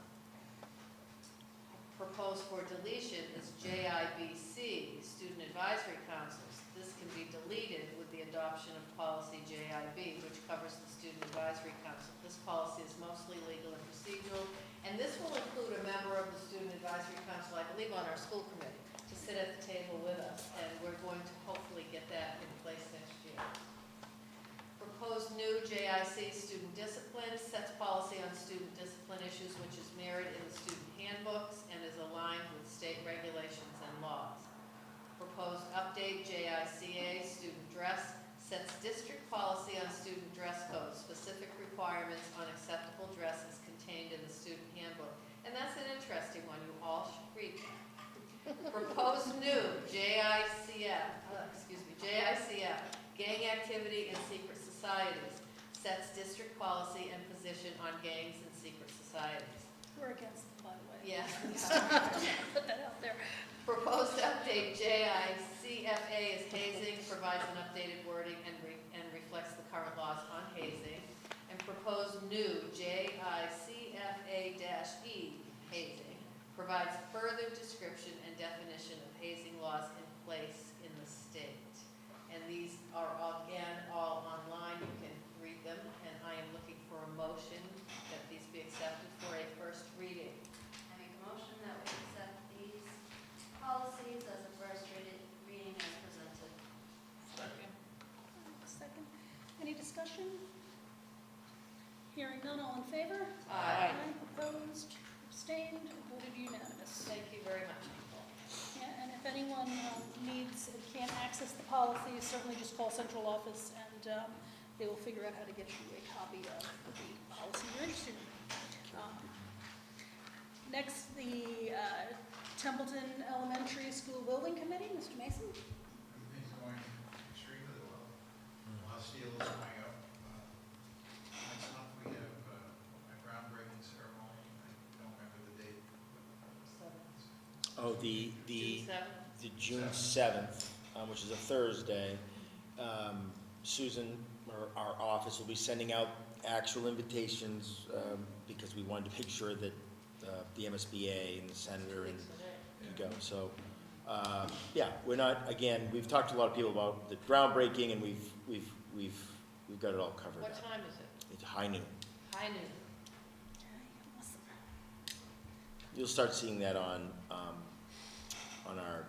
Proposed for deletion is JIBC, Student Advisory Councils. This can be deleted with the adoption of policy JIB, which covers the Student Advisory Council. This policy is mostly legal and procedural, and this will include a member of the Student Advisory Council, I believe, on our school committee, to sit at the table with us, and we're going to hopefully get that in place next year. Proposed new JIC, student discipline, sets policy on student discipline issues, which is mirrored in the student handbooks and is aligned with state regulations and laws. Proposed update, JICA, student dress, sets district policy on student dress code, specific requirements on acceptable dress is contained in the student handbook. And that's an interesting one, you all should read that. Proposed new JICF, gang activity in secret societies, sets district policy and position on gangs and secret societies. We're against them, by the way. Yeah. Put that out there. Proposed update, JICFA is hazing, provides an updated wording and reflects the current laws on hazing. And proposed new JICFA-E, hazing, provides further description and definition of hazing laws in place in the state. And these are, again, all online. You can read them, and I am looking for a motion that these be accepted for a first reading. I make a motion that we accept these policies as a first reading as presented. Second. Second. Any discussion? Hearing none, all in favor? Aye. Opposed? Abstained? Voted unanimous. Thank you very much. Yeah, and if anyone needs and can't access the policy, certainly just call central office and they will figure out how to get you a copy of the policy you're interested in. Next, the Templeton Elementary School Building Committee, Mr. Mason. Everything's going extremely well. A lot of steel is going up. Next month we have a groundbreaking ceremony. I don't remember the date. Oh, the June 7th, which is a Thursday. Susan, or our office, will be sending out actual invitations because we wanted to make sure that the MSBA and the senator and you go. So, yeah, we're not. Again, we've talked to a lot of people about the groundbreaking, and we've got it all covered. What time is it? It's high noon. High noon. Okay, awesome. You'll start seeing that on on our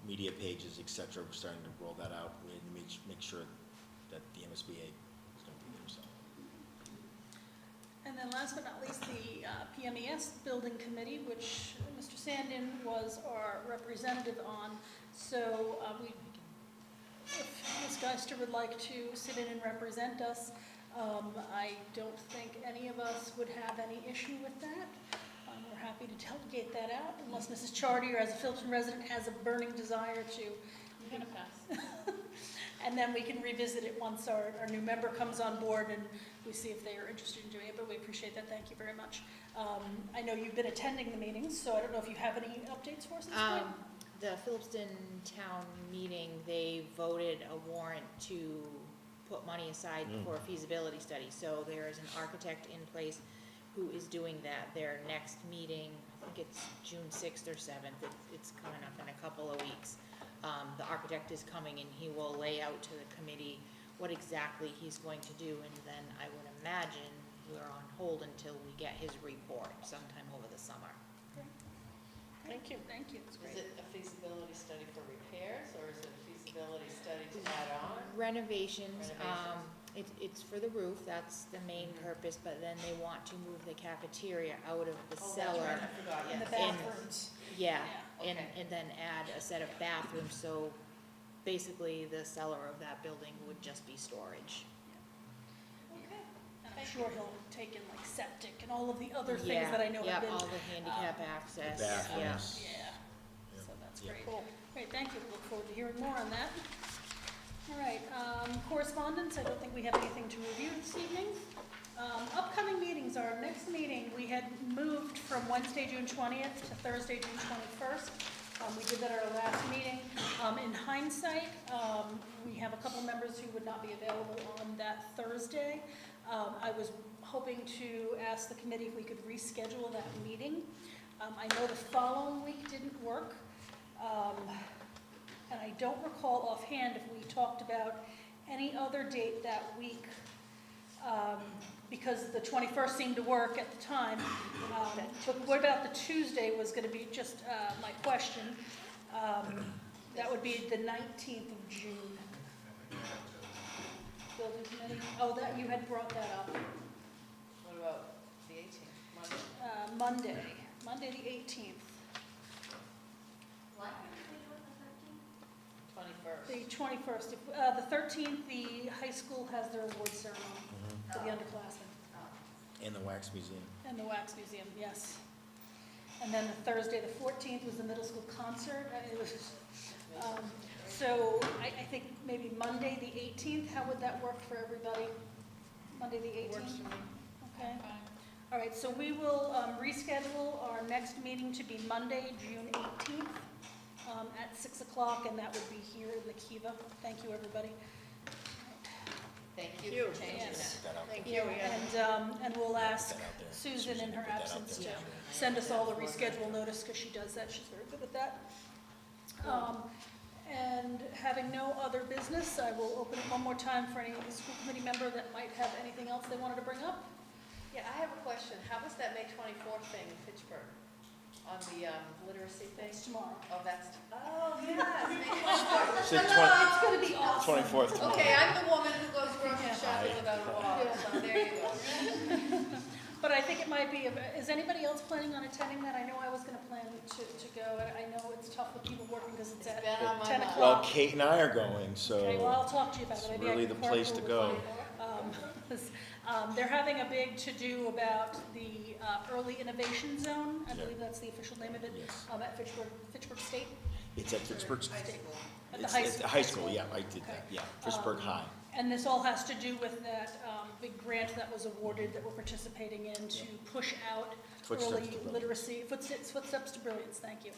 media pages, et cetera. We're starting to roll that out and make sure that the MSBA is going to be there, so. And then last but not least, the PMES Building Committee, which Mr. Sandin was our representative on. So if Ms. Geister would like to sit in and represent us, I don't think any of us would have any issue with that. We're happy to delegate that out, unless Mrs. Chartier, as a Phillipston resident, has a burning desire to. I'm gonna pass. And then we can revisit it once our new member comes on board and we see if they are interested in doing it, but we appreciate that. Thank you very much. I know you've been attending the meetings, so I don't know if you have any updates for us at this point? The Phillipston Town meeting, they voted a warrant to put money aside for a feasibility study. So there is an architect in place who is doing that. Their next meeting, I think it's June 6th or 7th, it's coming up in a couple of weeks. The architect is coming and he will lay out to the committee what exactly he's going to do, and then I would imagine we're on hold until we get his report sometime over the summer. Thank you, thank you. That's Is great. it a feasibility study for repairs, or is it a feasibility study to add on? Renovations, it's for the roof, that's the main purpose, but then they want to move the cafeteria out of the Oh, that's cellar. right, I forgot, And the yes. bathrooms. Yeah, Yeah. and then add a set of bathrooms, so basically the cellar of that building would just be storage. Okay. And I'm sure he'll take in like septic and all of the other things that I know have been. Yeah, all the handicap access, The yeah. bathrooms. Yeah, so that's Yeah. great. Great, thank you. Look forward to hearing more on that. All right, correspondence, I don't think we have anything to review this evening. Upcoming meetings, our next meeting, we had moved from Wednesday, June 20th to Thursday, June 21st. We did that at our last meeting. In hindsight, we have a couple members who would not be available on that Thursday. I was hoping to ask the committee if we could reschedule that meeting. I know the following week didn't work. And I don't recall offhand if we talked about any other date that week, because the 21st seemed to work at the time. But what about the Tuesday was going to be just my question. That would be the 19th of June. Building committee? Oh, that, you had brought that up. What about the 18th, Monday? Monday the 18th. What? Which was the 13th? 21st. The 21st. The 13th, the high school has their award ceremony for the underclassmen. In the Wax Museum. And the Wax Museum, yes. And then the Thursday, the 14th, was the middle school concert. It was, so I think maybe Monday, the 18th, how would that work for everybody? Monday, the 18th? Works for me. Okay. Fine. All right, so we will reschedule our next meeting to be Monday, June 18th, at 6 o'clock, and that would be here in the Kiva. Thank you, everybody. Thank you for changing Yes. that. Thank you. And we'll ask Put that out there. Susan in her Put that out absence there. to send us all the reschedule notice, because she does that, she's very good at that. And having no other business, I will open it one more time for any school committee member that might have anything else they wanted to bring up. Yeah, I have a question. How was that May 24th thing in Pittsburgh? On the literacy thing? It's tomorrow. Oh, that's, oh, yes, May 24th. It's the It's gonna be awesome. 24th. Okay, I'm the woman who goes grocery Yeah. shopping without a wallet, so there you go. But I think it might be, is anybody else planning on attending that? I know I was gonna plan to go, and I know it's tough with people working because it's It's at been on my 10 mind. o'clock. Well, Kate and I are going, Okay, well, so I'll talk to you about it. it's Maybe I really can the place to carpool go. with you. They're having a big to-do about the Early Innovation Zone. I Yeah. believe that's the official name of it. Yes. At Fitchburg State. It's at Pittsburgh. At the It's high at school. the high school, yeah, I did Okay. that, yeah, Pittsburgh High. And this all has to do with that big grant that was awarded that we're participating in to push out Footsteps early to Brilliance. literacy, footsteps to brilliance, thank you.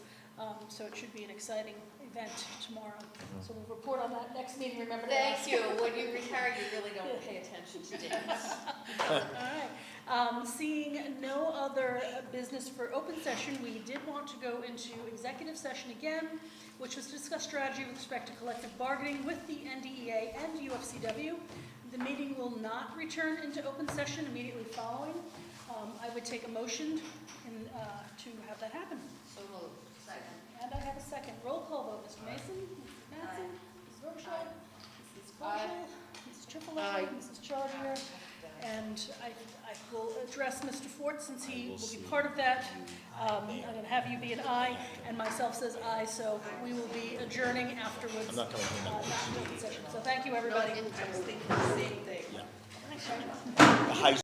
So it should be an exciting event tomorrow. So we'll report on that next meeting, remember to ask. Thank you. When you retire, you really don't pay attention to dates. All right. Seeing no other business for open session, we did want to go into executive session again, which was to discuss strategy with respect to collective bargaining with the NDEA and UFCW. The meeting will not return into open session immediately following. I would take a motion to have that happen. So moved. Second. And I have a second. Roll call vote. Mr. Mason? Mrs. Mattson? Mrs. Rochelle? Mrs. Vogel? Mrs. Triplowitz? Mrs. Chartier? And I will address Mr. Fort since he will be part of that. I'm going to have you be an aye, and myself says aye, so we will be adjourning afterwards. I'm not coming here. Not in open session. So thank you, everybody. I was thinking the same thing. The high